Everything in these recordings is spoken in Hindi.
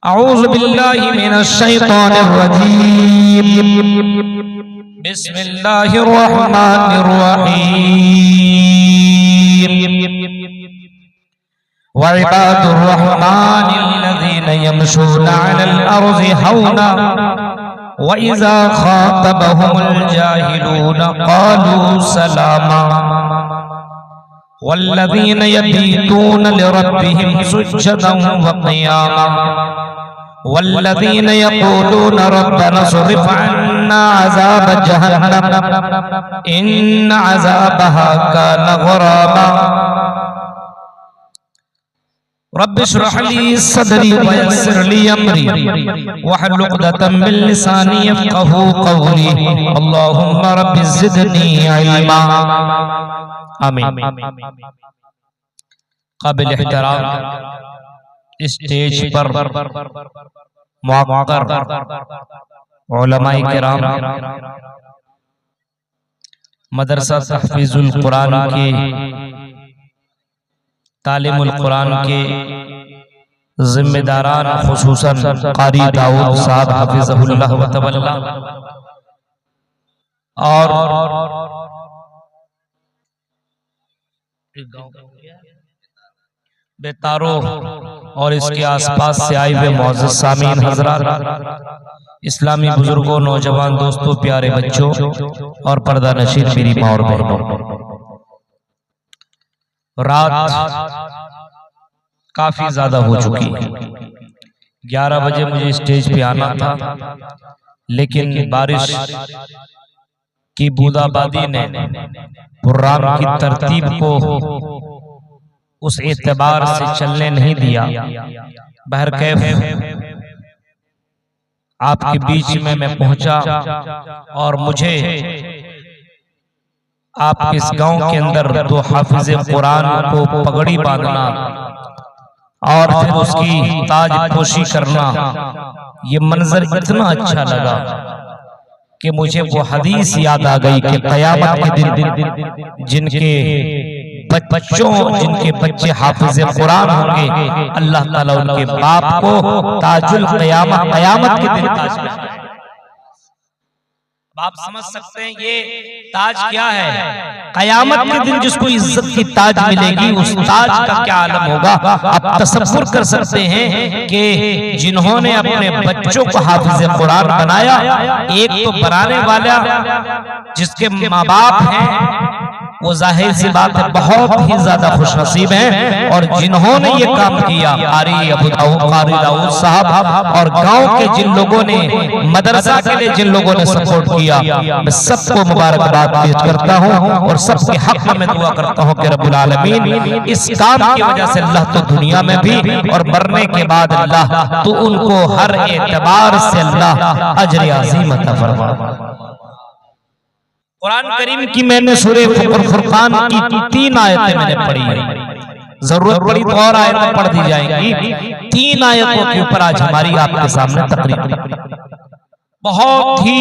अऊज़ु बिल्लाहि मिनश शैतानिर रजीम। बिस्मिल्लाहिर रहमानिर रहीम। व इबादुर रहमानिल लज़ीना यमशूना अलल अर्ज़ि हौना व इज़ा ख़ातबहुमुल जाहिलूना क़ालू सलामा वल्लज़ीन यबीतूना लिरब्बिहिम सुज्जदन व क़ियामा वल्लज़ीन यक़ूलूना रब्बना स्रिफ़ अन्ना अज़ाब जहन्नम इन्न अज़ाबहा कान गरामा रब्बि इश्रह ली सदरी व यस्सिर ली अमरी वहलुल उक़दतम मिन लिसानी यफ़क़हू क़ौली अल्लाहुम्मा रब्बि ज़िदनी इल्मा। आमीन। काबिल एहतराम स्टेज पर मुअक्कर उलमाए किराम, मदरसा तहफ़ीज़ुल कुरान के तालीमुल कुरान के जिम्मेदारान खुसूसन क़ारी दाऊद साहब हफ़िज़हुल्लाह व तवल्ला और बेतारो और इसके आसपास से आए हुए मौजूद सामीन हज़रात, इस्लामी बुजुर्गों, नौजवान दोस्तों, प्यारे बच्चों और पर्दा नशीन मेरी माँ और बहनों, रात काफी ज्यादा हो चुकी है। 11 बजे मुझे स्टेज पे आना था, लेकिन बारिश की बूंदाबांदी ने प्रोग्राम की तरतीब को उस एतबार से चलने नहीं दिया। बहरकैफ आपके बीच में मैं पहुंचा और मुझे आप इस गांव के अंदर तो हाफिज कुरान को पगड़ी बांधना और फिर उसकी ताज पोशी करना, ये मंजर इतना अच्छा लगा कि मुझे वो हदीस याद आ गई कि क़यामत के दिन जिनके बच्चे हाफिज कुरान होंगे, अल्लाह ताला उनके बाप को ताजुल क़यामत के दिन ताज में। आप समझ सकते हैं ये ताज क्या है? क़यामत के दिन जिसको इज्जत की ताज मिलेगी, उस ताज का क्या आलम होगा। आप तसव्वुर कर सकते हैं कि जिन्होंने अपने बच्चों को हाफिज कुरान बनाया, एक तो बनाने वाला जिसके माँ बाप हैं वो जाहिर सी बात है बहुत ही ज्यादा खुशनसीब हैं, और जिन्होंने ये काम किया क़ारी दाऊद साहब और गांव के जिन लोगों ने, मदरसा के लिए जिन लोगों ने सपोर्ट किया, मैं सबको मुबारकबाद पेश करता हूं और सबके हक में दुआ करता हूं कि रब्बुल आलमीन इस काम की वजह से अल्लाह तो दुनिया में भी और मरने के बाद अल्लाह तो उनको हर एतबार से अल्लाह अजर अज़ीम अता फरमा। कुरान करीम की मैंने सूरे फुरकान की 3 आयतें मैंने पढ़ी है, जरूरत पड़ी तो और आयतें पढ़ दी जाएंगी। 3 आयतों के ऊपर आज हमारी आपके सामने तकरीर, बहुत ही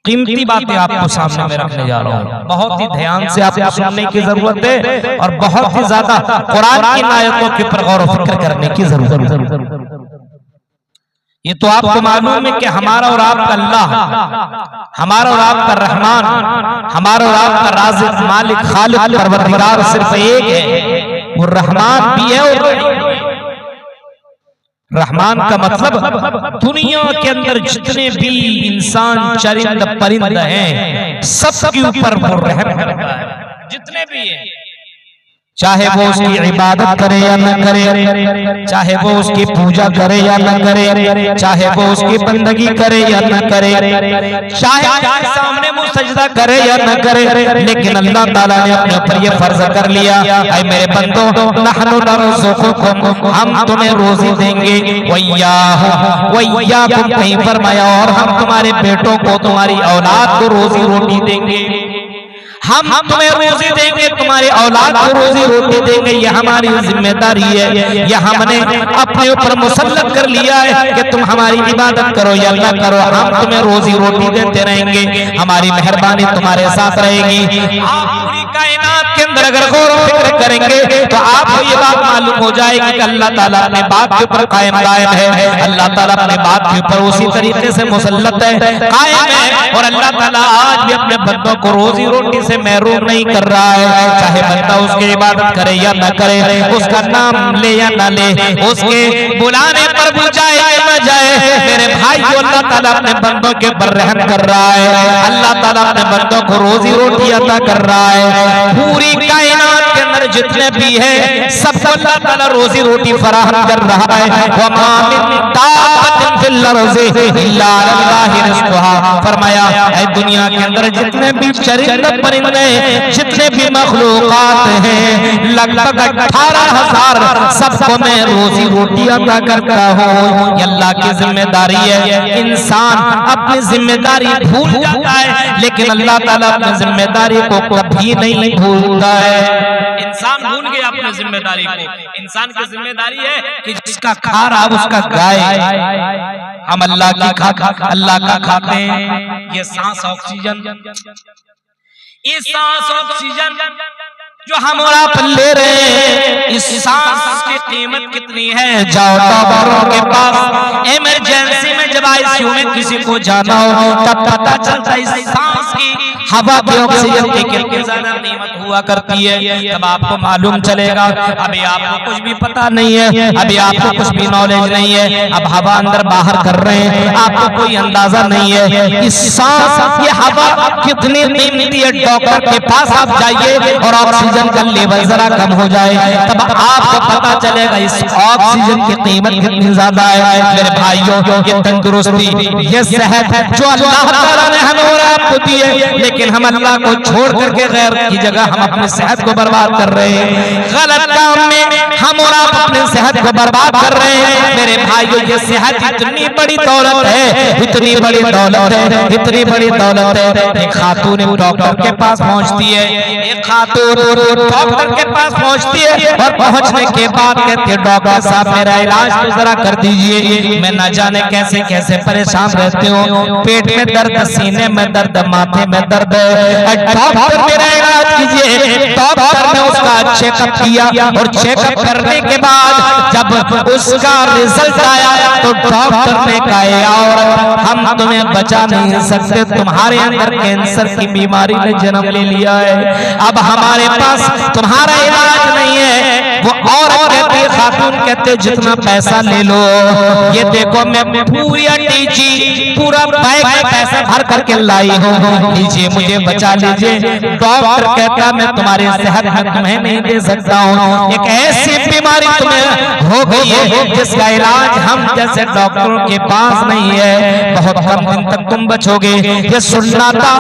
कीमती बातें आपको सामने में रखने जा रहा हूँ। बहुत ही ध्यान से आपको सुनने की जरूरत है और बहुत ही ज्यादा कुरान की आयतों के ऊपर गौर व फिक्र करने की जरूरत है। ये तो आपको मालूम है कि हमारा और आपका अल्लाह, हमारा और आपका रहमान, हमारा और आपका राज़िक़, मालिक, खालिक, परवरदिगार सिर्फ एक है। वो रहमान भी है और रहमान का मतलब दुनिया के अंदर जितने भी इंसान, चरिंद, परिंद हैं, सबके ऊपर वो रहम करता है, जितने भी हैं, चाहे वो उसकी इबादत करे या न करे, चाहे वो उसकी पूजा करे या न करे, चाहे वो उसकी बंदगी करे या न करे, चाहे सामने वो सजदा करे या न करे, लेकिन अल्लाह ताला ने अपने ऊपर ये फर्ज कर लिया, ऐ मेरे बंदो, नहनु नरज़ुकुकुम, हम तुम्हें रोजी देंगे, वय्याकुम, कहीं फरमाया और हम तुम्हारे बेटों को, तुम्हारी औलाद को रोजी रोटी देंगे। हम तुम्हें रोजी देंगे, तुम्हारी औलाद को रोजी रोटी देंगे, ये हमारी जिम्मेदारी है। ये हमने अपने ऊपर मुसल्लत कर लिया है कि तुम हमारी इबादत करो या ना करो, हम तुम्हें रोजी रोटी देते रहेंगे, हमारी मेहरबानी तुम्हारे साथ रहेगी। आप पूरी कायनात के अंदर अगर गौर और फिक्र करेंगे तो आपको ये बात मालूम हो जाएगी कि अल्लाह ताला अपने बात के ऊपर कायम है। अल्लाह ताला अपने बात के ऊपर उसी तरीके से मुसल्लत है, कायम है। और अल्लाह ताला आज भी अपने बंदों को रोजी रोटी से महरूम नहीं कर रहा है। चाहे बंदा उसकी इबादत करे या न करे, उसका नाम ले या न ले, उसके बुलाने पर भी जाए या न जाए, मेरे भाई को अल्लाह ताला अपने बंदों के ऊपर रहम कर रहा है। अल्लाह ताला अपने बंदों को रोजी रोटी अता कर रहा है। पूरी कायनात के अंदर जितने भी है सबको अल्लाह ताला रोजी रोटी फराहम कर रहा है। वमा मिन दाब्बतिन फिल अर्ज़ि इल्ला अल्लाहि रिज़्क़ुहा, फरमाया है दुनिया के अंदर जितने भी चरिंदे परिंदे, जितने भी मखलूकात हैं, लगभग 18,000 सबको मैं रोजी रोटी अता करता हूँ। ये अल्लाह की जिम्मेदारी है। इंसान अपनी जिम्मेदारी भूल जाता है, लेकिन अल्लाह ताला अपनी जिम्मेदारी को कभी नहीं भूलता है। इंसान भूल गया अपनी जिम्मेदारी को। इंसान की जिम्मेदारी है कि जिसका खा रहा उसका गाय। हम अल्लाह का खाते हैं। ये सांस ऑक्सीजन, ये सांस ऑक्सीजन जो हम और आप ले रहे हैं, इस सांस की कीमत कितनी है? जाओ डॉक्टरों के पास, इमरजेंसी में जब आईसीयू में किसी को जाना हो तब पता चलता है इस सांस की, हवा की, ऑक्सीजन की कितनी ज्यादा कीमत हुआ करती है। तब आपको मालूम चलेगा। अभी आपको कुछ भी पता नहीं है, अभी आपको कुछ भी नॉलेज नहीं है, अब हवा अंदर बाहर कर रहे हैं, आपको कोई अंदाजा नहीं है इस सांस, ये हवा कितनी कीमती है। डॉक्टर के पास आप जाइए और ऑक्सीजन का लेवल जरा कम हो जाए, तब आपको पता चलेगा इस ऑक्सीजन की कीमत कितनी ज्यादा है। मेरे भाइयों, ये तंदुरुस्ती, ये सेहत जो अल्लाह ताला ने हमें और आपको दी है, लेकिन हम अल्लाह को छोड़ करके गैर की जगह हम अपनी सेहत को बर्बाद कर रहे हैं। गलत काम में हम और आप अपनी सेहत को बर्बाद कर रहे हैं। मेरे भाइयों, ये सेहत इतनी बड़ी दौलत है, इतनी बड़ी दौलत है, इतनी बड़ी दौलत है। एक खातून डॉक्टर के पास पहुंचती है, एक खातून डॉक्टर के पास पहुंचती है और पहुंचने के बाद कहती है डॉक्टर साहब मेरा इलाज तो जरा कर दीजिए, मैं न जाने कैसे कैसे परेशान रहती हूँ, पेट में दर्द, सीने में दर्द, माथे में दर्द, डॉक्टर मेरा इलाज कीजिए। डॉक्टर ने उसका चेकअप किया और चेकअप करने के बाद जब उसका रिजल्ट आया तो डॉक्टर ने कहा और हम तुम्हें बचा नहीं सकते, तुम्हारे अंदर कैंसर की बीमारी ने जन्म ले लिया है, अब हमारे पास तुम्हारा इलाज नहीं है। वो और कहते खातून कहते जितना पैसा ले लो, ये देखो मैं पूरी टीची पूरा बैग में पैसा भर करके लाई हूँ, लीजिए मुझे बचा लीजिए। डॉक्टर कहता मैं तुम्हारी सेहत में तुम्हें नहीं दे सकता हूँ, एक ऐसी बीमारी तुम्हें हो गई है जिसका इलाज हम जैसे डॉक्टरों के पास नहीं है, बहुत कम दिन तक तुम बचोगे। ये सुनना था,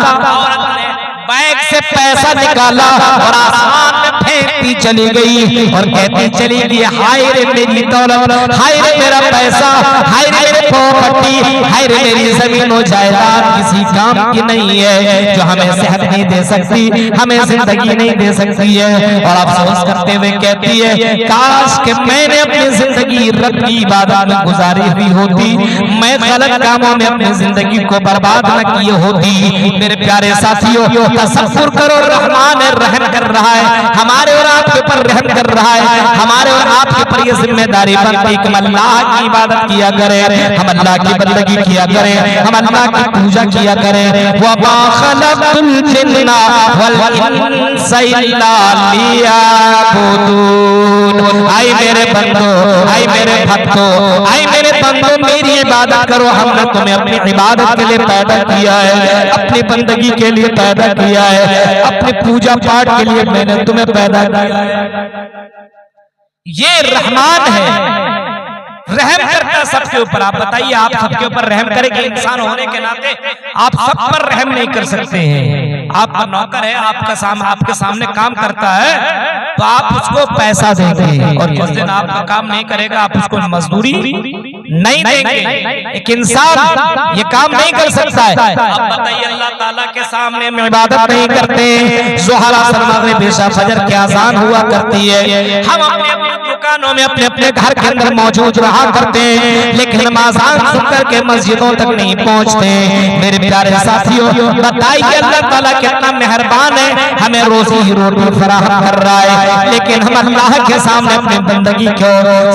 बैग से पैसा निकाला और आसमान में फेंकती चली गई और कहती चली गई हाय रे मेरी दौलत, हाय रे मेरा पैसा, हाय रे मेरे प्रॉपर्टी, हाय रे मेरी जमीन और जायदाद किसी काम की नहीं है, जो हमें सेहत नहीं दे सकती, हमें जिंदगी नहीं दे सकती है। और अफसोस करते हुए कहती है काश कि मैंने अपनी जिंदगी रब की इबादत में गुजारी हुई होती, मैं गलत कामों में अपनी जिंदगी को बर्बाद न किए होती। मेरे प्यारे साथियों, तसव्वुर करो, रहमान रहम कर रहा है, हमारे और आपके ऊपर रहम कर रहा है, हमारे और आपके ऊपर ये जिम्मेदारी बनती है कि हम अल्लाह की इबादत किया करें, हम अल्लाह की बंदगी किया करें, हम अल्लाह की पूजा किया करें। वमा खलक़तुल जिन्ना वल इंसा इल्ला लियअबुदून। आई मेरे बंदो, आई मेरे भक्तों, आई मेरे बंदो, मेरी इबादत करो। हमने तुम्हें अपनी इबादत के लिए पैदा किया है, अपनी बंदगी के लिए पैदा किया है, अपने पूजा पाठ के लिए मैंने तुम्हें पैदा किया है। ये रहमान है, रहम करता सबके ऊपर। आप बताइए, आप सबके ऊपर रहम करेंगे? इंसान होने के नाते आप सब पर रहम नहीं कर सकते हैं। आपका नौकर है, आपके सामने काम करता है तो आप उसको पैसा देंगे और जिस दिन आपका काम नहीं करेगा आप उसको मजदूरी नहीं देंगे। एक इंसान ये काम नहीं कर सकता है। अब बताइए, अल्लाह ताला के सामने में इबादत नहीं करते, ज़ोहर, असर, मगरिब, इशा, फजर की अज़ान हुआ करती है, हम अपने मकानों में अपने अपने घर के अंदर मौजूद रहा करते हैं, लेकिन नमाज़ान सुन करके मस्जिदों तक नहीं पहुंचते। मेरे प्यारे साथियों, बताइए अल्लाह ताला कितना मेहरबान है, हमें रोजी रोटी फराहम कर रहा है, लेकिन हम अल्लाह के सामने अपनी बंदगी को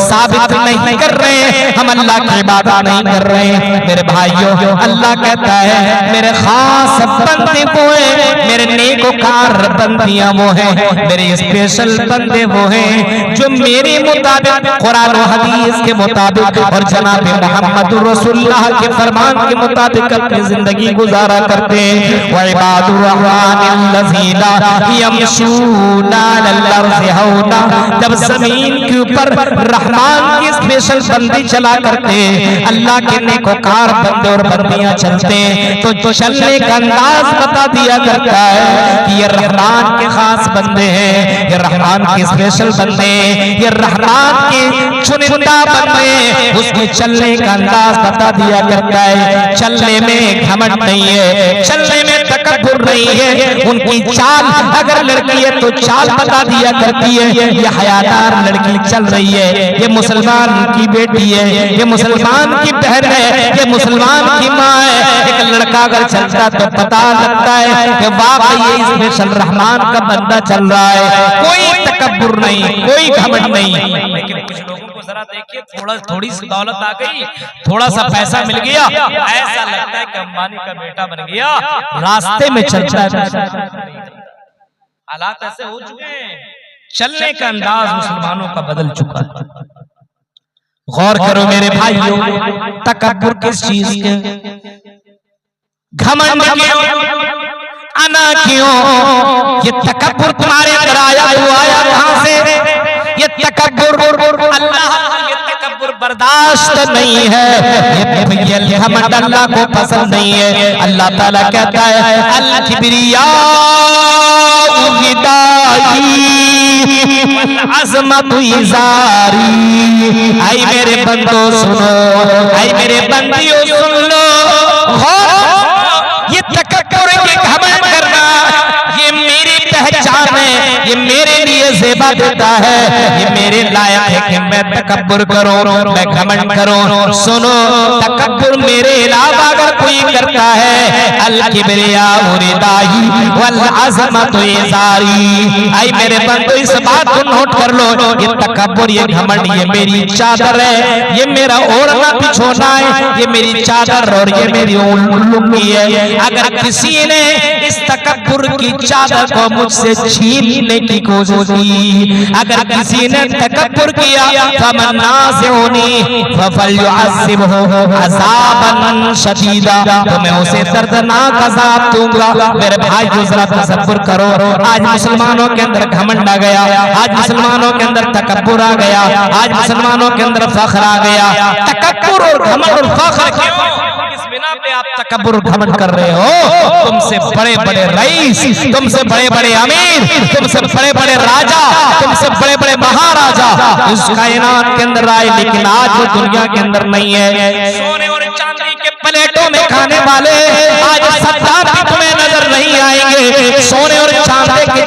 साबित नहीं कर रहे हैं, हम अल्लाह की इबादत नहीं कर रहे हैं। मेरे भाइयों, अल्लाह कहता है मेरे खास बंदे वो हैं, मेरे नेकोकार बंदियां वो हैं, मेरे स्पेशल बंदे वो हैं जो मेरे मुताबिक कुरान और हदीस के मुताबिक और जनाब मोहम्मद रसूलुल्लाह के फरमान के मुताबिक अपनी जिंदगी गुजारा करते हैं। व इबादुर रहमानिल्लज़ीना यमशूना अलल अर्ज़ि हौना, जब जमीन के ऊपर रहमान की स्पेशल बंदी चला करते हैं, अल्लाह के नेकोकार बंदे और बंदियां चलते हैं, तो चलने का अंदाज बता दिया करता है कि ये रहमान के खास बंदे हैं, ये रहमान के स्पेशल बंदे हैं, ये रहमान के चुनिंदा बंदे हैं। उसके चलने का अंदाज बता दिया करता है, चलने में घमंड नहीं है, चलने में तकब्बुर नहीं है। उनकी चाल अगर लड़की है तो चाल बता दिया करती है, ये हयादार लड़की चल रही है, ये मुसलमान की बेटी है, ये मुसलमान की बहन है, ये मुसलमान की माँ है। एक लड़का अगर चलता तो पता लगता है कि वाकई ये स्पेशल रहमान का बंदा चल रहा है, कोई तकब्बुर नहीं, कोई घमंड नहीं। लेकिन कुछ लोगों को जरा देखिए, थोड़ी सी दौलत आ गई, थोड़ा सा पैसा मिल गया, ऐसा लगता है कि अंबानी का बेटा बन गया, रास्ते में चलता है। हालात ऐसे हो चुके हैं, चलने का अंदाज मुसलमानों का बदल चुका है। गौर करो मेरे भाइयों, तकब्बुर किस चीज के, घमंड क्यों, अना क्यों? ये तकब्बुर तुम्हारे अंदर आया तो आया कहां से? ये तकब्बुर अल्लाह, ये तकब्बुर बर्दाश्त नहीं है, ये घमंड अल्लाह को पसंद नहीं है। अल्लाह ताला कहता है अल किब्रिया अज़मत इज़ारी, आई मेरे बंदो सुनो, आई मेरे बंदियों सुन लो, ये तकब्बुर के घमंड करना ये मेरी पहचान है, ये मेरे लिए ज़ेबा देता है, ये मेरे लायक है कि मैं तकब्बुर करूं, मैं घमंड करूं। सुनो, तकब्बुर मेरे अलावा अगर कोई करता है, अल किब्रिया रिदाई वल अज़मत इज़ारी, आई मेरे बंदो इस बात को नोट कर लो, ये तकब्बुर, ये घमंड, ये मेरी चादर है, ये मेरा ओढ़ना बिछोना है, ये मेरी चादर और ये मेरी लुंगी है। अगर किसी ने इस तकब्बुर की चादर को मुझसे छीनने की कोशिश की, अगर किसी ने तकब्बुर किया, फमन्ना से होनी फफलयुअज़्ज़िबहु अज़ाबन शदीदा, तो मैं उसे दर्दनाक अज़ाब दूंगा। मेरे भाई जरा तसव्वुर करो, आज मुसलमानों के अंदर घमंड आ गया, आज मुसलमानों के अंदर तकब्बुर आ गया, आज मुसलमानों के अंदर फख्र आ गया। तकब्बुर और घमंड और फख्र क्यों? किस बिना पे आप तकब्बुर घमंड कर रहे हो? तुमसे बड़े बड़े रईस, तुमसे बड़े बड़े अमीर, तुमसे बड़े बड़े राजा, तुमसे बड़े बड़े महाराजा इस कायनात के अंदर आए, लेकिन आज वो दुनिया के अंदर नहीं है। सोने और चांदी के प्लेटों में खाने वाले आज सद्दाम भी तुम्हें नजर नहीं आएंगे। सोने और चांदी के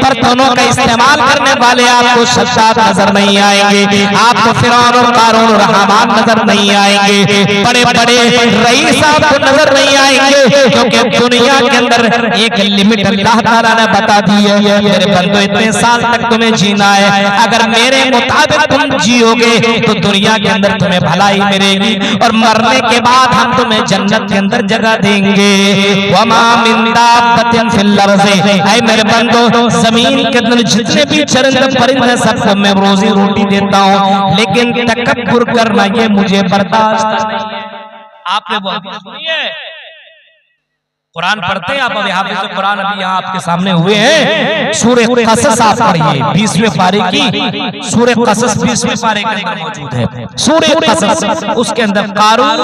बर्तनों का इस्तेमाल करने वाले आपको सद्दाम नजर नहीं आएंगे, आपको फिरौन और कारून और हामान नजर नहीं आएंगे, बड़े बड़े रईस आपको नजर नहीं आएंगे, क्योंकि दुनिया के अंदर एक लिमिट अल्लाह ताला ने बता दी है। मेरे बंदो, इतने साल तक तुम्हें जीना है, अगर मेरे मुताबिक तुम जियोगे तो दुनिया के अंदर तुम्हें भलाई मिलेगी, और मरने के बाद हम तुम्हें जन्नत के अंदर जगह देंगे। वमा मिन दाब्बतिन फिल अर्ज़ि, ऐ मेरे बंदो, जमीन के अंदर जितने भी चरिंदे परिंदे सबको मैं रोजी रोटी देता हूँ, लेकिन तकब्बुर करना ये मुझे बर्दाश्त नहीं है। आपने वो सुनिए, कुरान पढ़ते हैं आप, अब यहाँ पे कुरान अभी यहाँ आपके सामने हुए हैं, सूरह क़सस आप पढ़िए, 20वें पारे की सूरह क़सस 20वें पारे के अंदर मौजूद है। सूरह क़सस, उसके अंदर कारून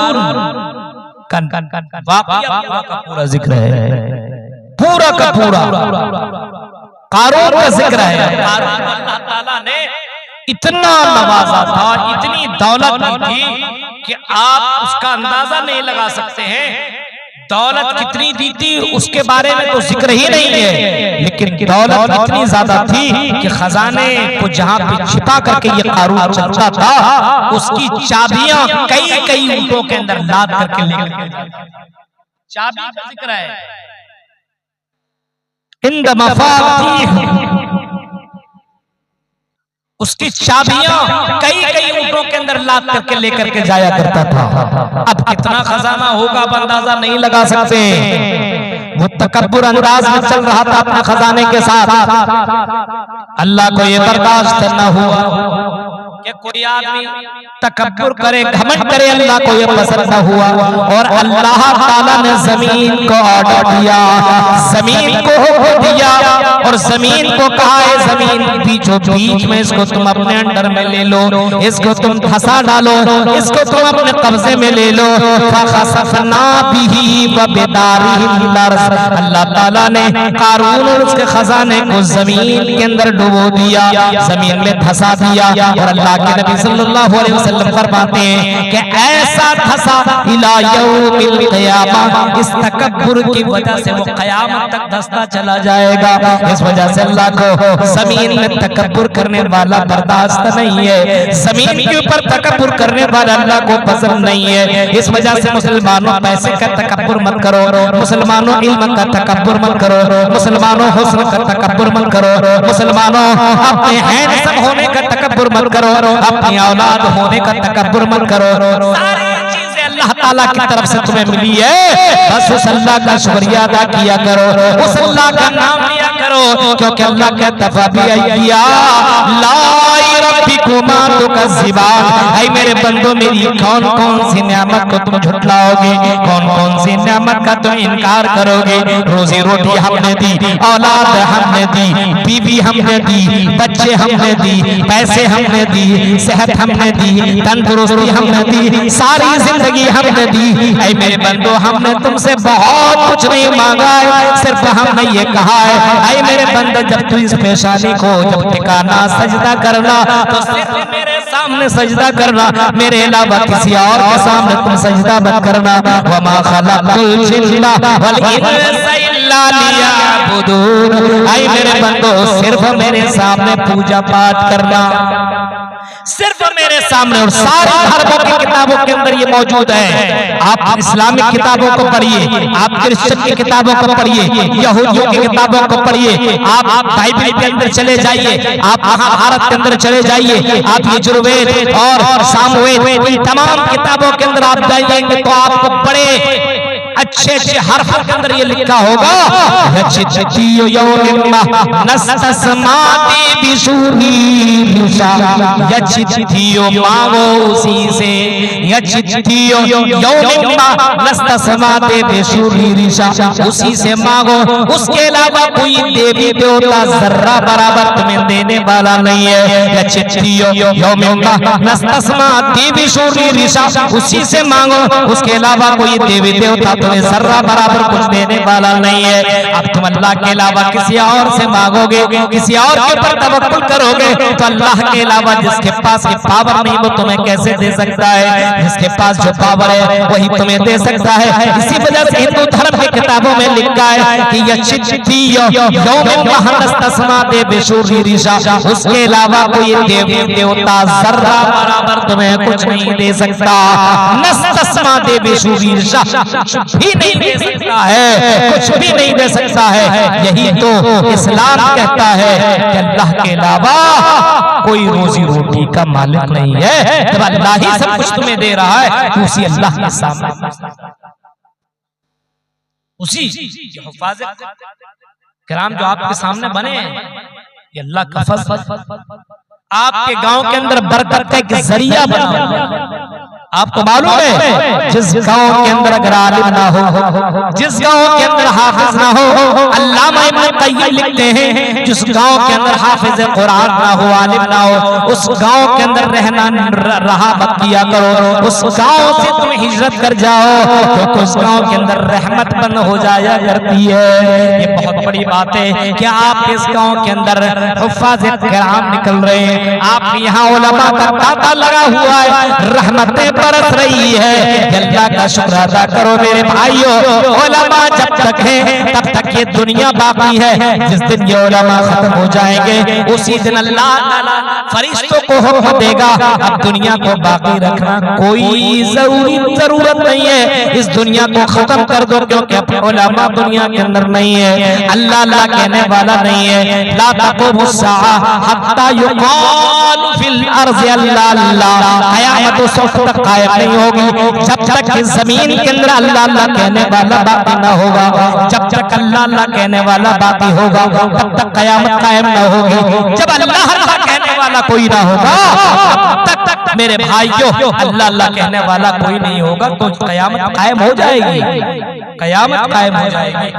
वाक़या का पूरा जिक्र है, पूरा का पूरा कारून का जिक्र है। कारून अल्लाह ताला ने इतना नवाजा था, इतनी दौलत दी थी कि आप उसका अंदाजा नहीं लगा सकते हैं। दौलत कितनी दी थी उसके बारे में तो जिक्र ही नहीं है, लेकिन दौलत इतनी ज्यादा थी कि खजाने को जहां पे छिपा करके ये कारून चलता था, उसकी चाबियां कई कई ऊँटों के अंदर लाद करके लेकर चाबी का जिक्र है। इंद मफातीह, उसकी चाबियां कई कई ऊँटों के अंदर लाद करके लेकर के जाया करता था। अब कितना खजाना होगा अब अंदाजा नहीं लगा सकते। वो तकब्बुर अंदाज में चल रहा था अपने खजाने के साथ। अल्लाह को ये बर्दाश्त न हुआ कि कोई आदमी तकब्बुर करे, घमंड करे, अल्लाह को ये पसंद न हुआ और अल्लाह ताला ने जमीन को ऑर्डर दिया, जमीन को हुक्म दिया और जमीन को कहा है जमीन बीचों बीच में इसको तुम अपने अंडर में ले लो, इसको तुम फंसा डालो, इसको तुम अपने कब्जे में ले लो। फखसफना बिही व बिदारिहिल अर्ज़, अल्लाह ताला ने कारून और उसके खजाने को जमीन के अंदर डुबो दिया, जमीन में धंसा दिया। और अल्लाह के नबी सल्लल्लाहु अलैहि वसल्लम फरमाते हैं कि ऐसा धंसा इला यौमिल क़ियामा, इस तकब्बुर की वजह से वो क़यामत तक धंसता चला जाएगा। इस वजह से अल्लाह को जमीन में तकब्बुर करने वाला बर्दाश्त नहीं है, जमीन के ऊपर तकब्बुर करने वाला अल्लाह को पसंद नहीं है। इस वजह से मुसलमानों पैसे का तकब्बुर मत करो, मुसलमानों इल्म का तकब्बुर मत करो, मुसलमानों हुस्न का तकब्बुर मत करो, मुसलमानों अपने हैंडसम होने का तकब्बुर मत करो, अपनी औलाद होने का तकब्बुर मत करो। सारी चीजें अल्लाह ताला की तरफ से तुम्हें मिली है, बस उस अल्लाह का शुक्रिया अदा किया करो, उस अल्लाह का नाम लिया करो, क्योंकि अल्लाह का तफाबिया ऐ मेरे बंदो मेरी कौन कौन सी नेमत को तुम झुटलाओगे, कौन कौन सी नेमत का तुम इनकार करोगे। रोजी रोटी हमने दी, औलाद हमने दी, बीवी हमने दी, बच्चे हमने दी, पैसे हमने दी, सेहत हमने दी, तंदुरुस्ती हमने दी, सारी जिंदगी हमने दी। ऐ मेरे बंदो हमने तुमसे बहुत कुछ नहीं मांगा है, सिर्फ हमने ये कहा है ऐ मेरे बंदो जब तू इस पेशानी को जब ठिकाना सजदा करना तो सिर्फ मेरे सामने सजदा करना, मेरे अलावा किसी और के सामने तुम सजदा मत करना। वमा खलक़ुल जिन्ना वल इंसा इल्ला लियअबुदून, ऐ मेरे बंदो सिर्फ मेरे सामने पूजा पाठ करना, सिर्फ मेरे सामने। और सारी धर्मों की किताबों के अंदर ये मौजूद है। आप इस्लामिक किताबों को पढ़िए, आप क्रिश्चियन की किताबों को पढ़िए, यहूदियों की किताबों को पढ़िए, आप बाइबल के अंदर चले जाइए, आप महाभारत के अंदर चले जाइए, आप यजुर्वेद और सामवेद इन तमाम किताबों के अंदर आप जाएंगे तो आपको बड़े अच्छे अच्छे हर्फ के अंदर ये लिखा होगा मांगो उसी से, उसी से मांगो, उसके अलावा कोई देवी देवता जर्रा बराबर तुम्हें देने वाला नहीं है। उसी से मांगो, उसके अलावा कोई देवी देवता तुम्हें जर्रा बराबर कुछ देने वाला नहीं है। अब तुम अल्लाह के अलावा किसी और से मांगोगे, किसी और के ऊपर तवक्कुल करोगे तो अल्लाह के अलावा जिसके पास ये पावर नहीं वो तुम्हें कैसे दे सकता है। जिसके पास जो पावर है वही तुम्हें दे सकता है। इसी वजह से हिंदू धर्म की किताबों में लिखा है कि उसके अलावा कोई देवी देवता जर्रा बराबर तुम्हें कुछ नहीं दे सकता, भी नहीं दे सकता है, कुछ भी नहीं दे सकता है। यही तो इस्लाम कहता है कि अल्लाह के अलावा कोई रोजी रोटी का मालिक नहीं है। जब अल्लाह ही सब कुछ तुम्हें दे रहा है तो उसी अल्लाह के सामने, उसी हिफाजत किराम जो आपके सामने बने ये अल्लाह का फज़ल आपके गांव के अंदर बरकत का एक जरिया बना। आपको मालूम है जिस गांव के अंदर अगर आलिम ना हो, जिस गांव के अंदर हाफिज ना हो, अल्लामा इब्न क़य्यिम लिखते हैं जिस गांव के अंदर हाफिज कुरान ना हो, आलिम ना हो, उस गांव के अंदर रहना रहा मत किया करो, उस गांव से तुम हिजरत कर जाओ क्योंकि उस गांव के अंदर रहमत बंद हो जाया करती है। ये बहुत बड़ी बात है कि आप इस गांव के अंदर हुफ़ाज़ किराम निकल रहे हैं, आप यहाँ उलमा का तांता लगा हुआ है, रहमतें बरस रही है। अल्लाह का शुक्र अदा करो मेरे भाइयों। उलमा जब तक है तब तक ये दुनिया बाकी है। जिस दिन ये उलमा खत्म हो जाएंगे उसी दिन अल्लाह ताला फरिश्तों को हुक्म देगा अब दुनिया को बाकी रखना कोई जरूरत नहीं है, इस दुनिया को खत्म कर दो, क्योंकि अब उलमा दुनिया के अंदर नहीं है। अल्लाह अल्लाह कहने वाला नहीं है। ला तक़ूमु अस्साअ हत्ता युक़ाल फिल अर्ज़ि अल्लाह अल्लाह, क़यामत उस वक्त तक कायम नहीं होगी जब तक इस जमीन के अंदर अल्लाह अल्लाह कहने वाला बाकी न होगा। जब तक अल्लाह अल्लाह कहने वाला बाकी होगा तब तक क़यामत कायम न होगी। जब अल्लाह अल्लाह कहने वाला कोई ना होगा तब तक मेरे भाइयों अल्लाह अल्लाह कहने वाला कोई नहीं होगा तो क़यामत कायम हो जाएगी, क़यामत कायम हो जाएगी।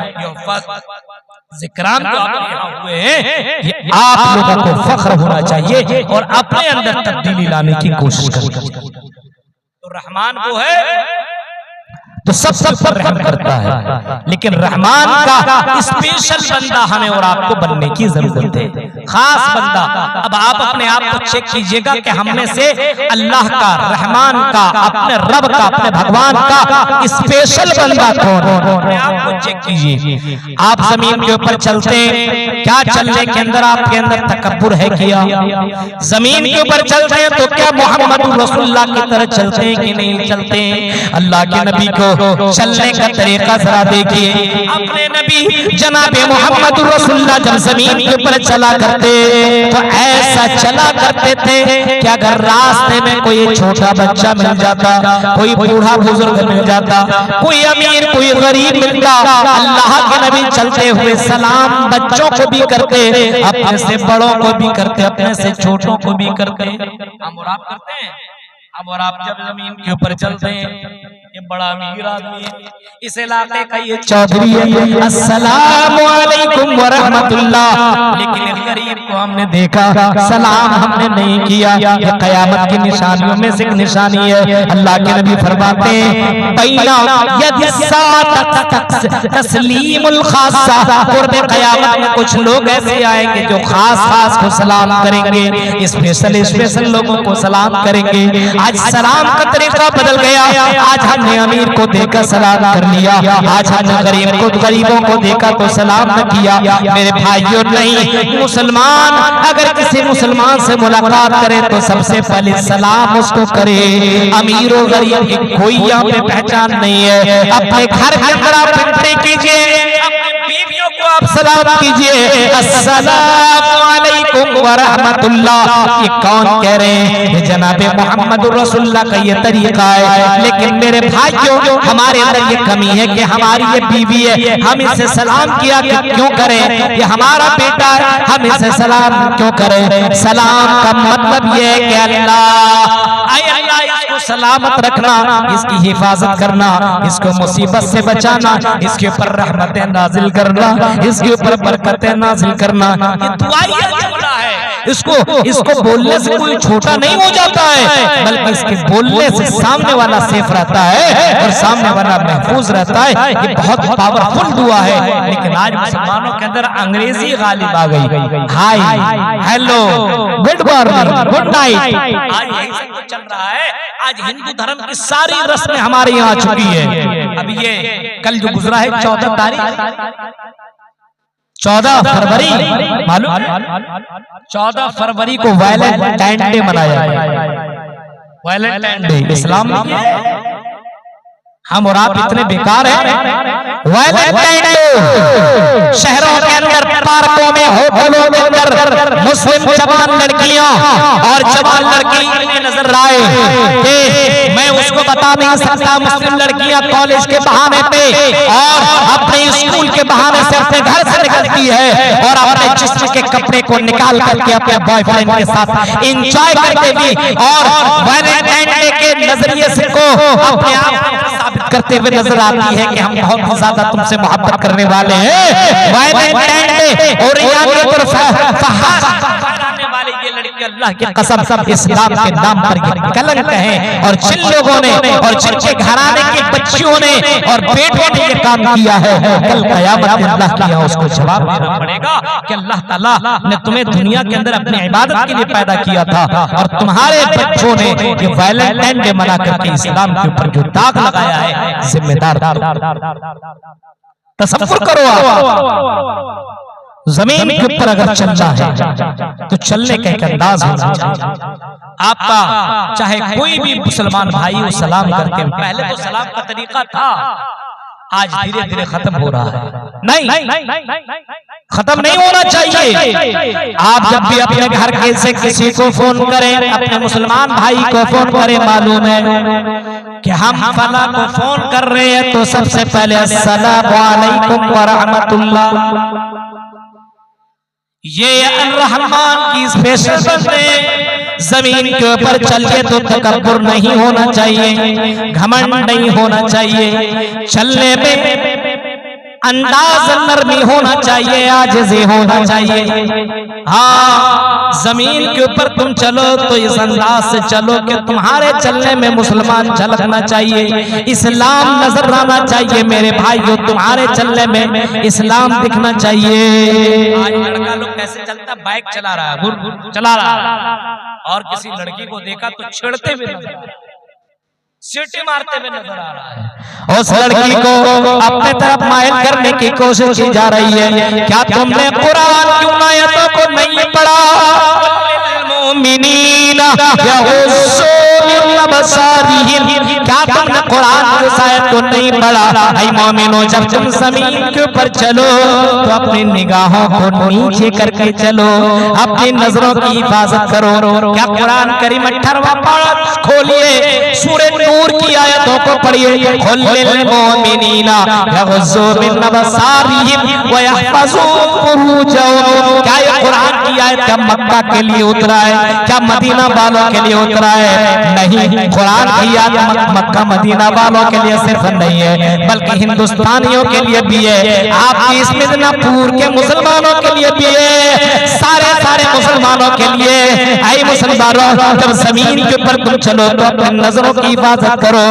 ज़िक्रान जो आप यहाँ हुए हैं ये आप लोगों को फख्र होना चाहिए और अपने अंदर तब्दीली लाने की कोशिश करें। तो रहमान वो है तो सब पर रहम करता है, लेकिन रहमान का स्पेशल बंदा हमें और आपको बनने की जरूरत है, खास बंदा। अब आप अपने आप को चेक कीजिएगा कि हम में से अल्लाह का, रहमान का, अपने रब का, अपने भगवान का स्पेशल बंदा कौन है? अपने आप को चेक कीजिए। आप जमीन के ऊपर चलते हैं, क्या चलने के अंदर आपके अंदर तकब्बुर है किया? जमीन के ऊपर चलते हैं तो क्या मोहम्मद रसूलुल्लाह की तरह चलते हैं कि नहीं चलते हैं? अल्लाह के नबी को चलने का तरीका जरा देखिए। अपने नबी जनाबे मोहम्मद रसूलुल्लाह जब जमीन के ऊपर चला करते तो ऐसा चला करते थे कि अगर रास्ते में कोई छोटा बच्चा मिल जाता, कोई बूढ़ा बुजुर्ग मिल जाता, कोई अमीर कोई गरीब मिलता, अल्लाह के नबी चलते हुए सलाम बच्चों को भी करते, अपने से बड़ों को भी करते, अपने से छोटों को भी करते। हम और आप करते हैं। हम और आप जब जमीन के ऊपर चलते हैं, ये बड़ा अमीर आदमी है, इस इलाके का ये चौधरी है, अस्सलामु अलैकुम व रहमतुल्लाह, लेकिन इस गरीब को हमने देखा सलाम हमने नहीं किया। ये क़यामत की निशानियों में से एक निशानी है। अल्लाह के नबी फरमाते हैं बैना यदिस्सात तस्लीमुल खासा, क़ुर्ब क़यामत में कुछ लोग ऐसे आएंगे जो खास को सलाम करेंगे, स्पेशल लोगों को सलाम करेंगे। आज सलाम का तरीका बदल गया। आज हमने अमीर को देखकर सलाम कर लिया, आज हमने गरीबों को देखा तो सलाम न किया। मेरे भाइयों नहीं, मुसलमान अगर किसी मुसलमान से मुलाकात करे तो सबसे पहले सलाम उसको करे। अमीर और गरीब की कोई यहाँ पे पहचान नहीं है। अपने घर के अंदर आप एंट्री कीजिए, अपनी बीवियों को आप सलाम कीजिए, अस्सलामु अलैकुम व रहमतुल्लाह। ये कौन कह रहे हैं? जनाबे मोहम्मद रसूलुल्लाह का ये तरीका है। लेकिन मेरे भाइयों हमारे अंदर ये कमी है कि हमारी ये बीवी है, हम इसे सलाम किया क्यों करें? ये हमारा बेटा है, हम इसे सलाम क्यों करें? सलाम का मतलब ये है कि अल्लाह इसको सलामत रखना, इसकी हिफाजत करना, इसको मुसीबत से बचाना, इसके ऊपर रहमतें नाजिल करना, इसके ऊपर बरकतें नाजिल करना। ये दुआ है। इसको बोलने से कोई छोटा नहीं हो जाता है, बल्कि इसके बोलने से सामने वाला सेफ रहता है और सामने वाला महफूज रहता है। ये बहुत पावरफुल दुआ है। लेकिन आज मुसलमानों के अंदर अंग्रेजी गालिब आ गई। Hi, hello, good morning, good night, आज यही सब कुछ चल रहा है। आज हिंदू धर्म की सारी रस्में हमारे यहाँ आ चुकी है। अब ये कल जो गुजरा है 14 तारीख 14 फरवरी, मालूम 14 फरवरी को वैलेंटाइन डे मनाया है। वैलेंटाइन डे इस्लाम में हम और आप इतने बेकार हैं। वैलेंटाइन डे शहरों के अंदर, पार्कों में, होटलों के अंदर मुस्लिम जवान लड़कियां और जवान लड़की नजर आए कि मैं उसको बता नहीं सकता, मुस्लिम लड़कियां कॉलेज के बहाने पे और अपने स्कूल के बहाने से अपने घर से निकलती है और अपने जिस्म के कपड़े को निकाल करके अपने बॉयफ्रेंड के साथ एंजॉय करते हुए और वैलेंटाइन डे के नजरिए से को अपने आप साबित करते हुए नजर आती है कि हम बहुत ज्यादा तुमसे मोहब्बत करने वाले हैं। वैलेंटाइन डे और हमारे ये लड़के अल्लाह की कसम इस्लाम के नाम पर ये कलंक है। और जिन लोगों ने और जिनके घराने की बच्चियों ने और बेटों ने ये काम किया है, कल क़यामत में अल्लाह के यहाँ उसको जवाब देना पड़ेगा कि अल्लाह ताला ने तुम्हें दुनिया के अंदर अपनी इबादत के लिए पैदा किया था और तुम्हारे बच्चों ने ये वैलेंटाइन डे मना करके इस्लाम के ऊपर जो दाग लगाया है, जिम्मेदार तसव्वुर करो। आप जमीन के ऊपर अगर चलना है तो चलने का एक अंदाज होना चाहिए। आपका चाहे कोई भी मुसलमान भाई वो सलाम करके, पहले तो सलाम का तरीका था, आज धीरे धीरे खत्म हो रहा है। नहीं, खत्म नहीं होना चाहिए। आप जब भी अपने घर के से किसी को फोन करें, अपने मुसलमान भाई को फोन करें, मालूम है कि हम फला को फोन कर रहे हैं तो सबसे पहले अस्सलामु अलैकुम व रहमतुल्लाह, ये अर्रहमान की स्पेशल बंदे। जमीन के ऊपर चलिए तो तकब्बुर नहीं होना चाहिए, घमंड नहीं होना चाहिए, चलने में अंदाज नरमी होना चाहिए, आजिज़ी होना चाहिए। हाँ, जमीन के ऊपर तुम चलो तो इस अंदाज से चलो कि तुम्हारे चलने में मुसलमान झलकना चाहिए, इस्लाम नजर आना चाहिए। मेरे भाइयों, तुम्हारे चलने में इस्लाम दिखना चाहिए। आज लड़का लोग कैसे चलता, बाइक चला रहा है, घुर चला रहा है, और किसी लड़की को देखा तो छेड़ते हुए सीटी मारते हुए नजर आ रहा है। उस लड़की को अपने तरफ माइल करने की कोशिश की जा रही है। क्या तुमने कुरान की उन आयतों को नहीं पढ़ा? क्या तुमने कुरान की आयत को नहीं पढ़ा? ऐ मोमिनो, जब तुम जमीन के ऊपर चलो तो अपनी निगाहों को नीचे करके चलो, अपनी नजरों की हिफाजत करो। क्या कुरान करीम 18वां पारा खोलिए, सूरह नूर की आयतों को पढ़िए। कुल्लिल मोमिनीना यग़ज़्ज़ू मिन अबसारिहिम व यहफ़ज़ू फुरूजहुम। क्या ये कुरान की आयत क्या मक्का के लिए उतरा है? क्या मदीना वालों के लिए उतरा है? नहीं, कुरान की आयत मक्का मदीना वालों के लिए सिर्फ नहीं है, बल्कि हिंदुस्तानियों के लिए भी है, आपकी इस मिदनापुर के मुसलमानों के लिए भी है, सारे मुसलमानों के लिए। ऐ मुसलमानों, जब जमीन के ऊपर तुम चलो तो अपनी नजरों की हिफाजत करो।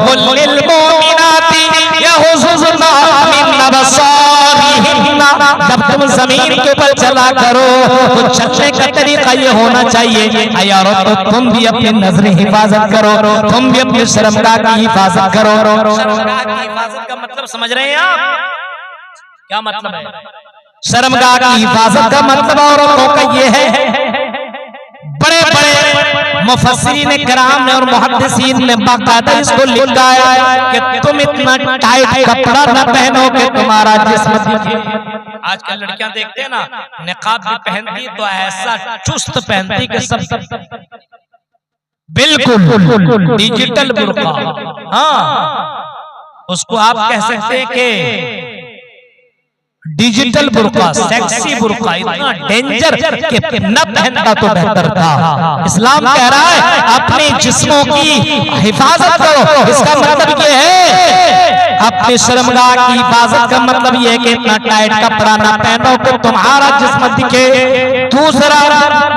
कुल्लिल मोमिनाती यग़ज़्ज़ना मिन अबसारिहिन्ना, जब तुम जमीन के ऊपर चला करो तो चलने का तरीका ये होना चाहिए। यारो, तो तुम भी अपनी नजरें हिफाजत करो, तुम भी अपनी शर्मगाह की हिफाजत करो। शर्मगाह की हिफाजत का मतलब समझ रहे हैं आप? क्या मतलब है शर्मगाह की हिफाजत का मतलब? औरतों का ये है, बड़े बड़े मुफस्सिरीन किराम ने और मुहद्दिसीन ने बाकायदा इसको लिखा है कि तुम इतना टाइट कपड़ा न पहनो कि तुम्हारा जिस्म दिखे। आजकल लड़कियां देखते हैं ना, निकाब भी पहनती तो ऐसा चुस्त पहनती कि सब बिल्कुल डिजिटल बुर्का। हाँ, उसको आप कह सकते हैं कि डिजिटल बुर्का, सेक्सी बुर्का, इतना डेंजर कि न पहनता तो बेहतर था। इस्लाम कह रहा है अपने जिस्मों की हिफाजत करो। इसका मतलब ये है अपनी शर्मगाह की हिफाजत का मतलब ये है कि इतना टाइट कपड़ा ना पहनो कि तुम्हारा जिस्म दिखे। दूसरा,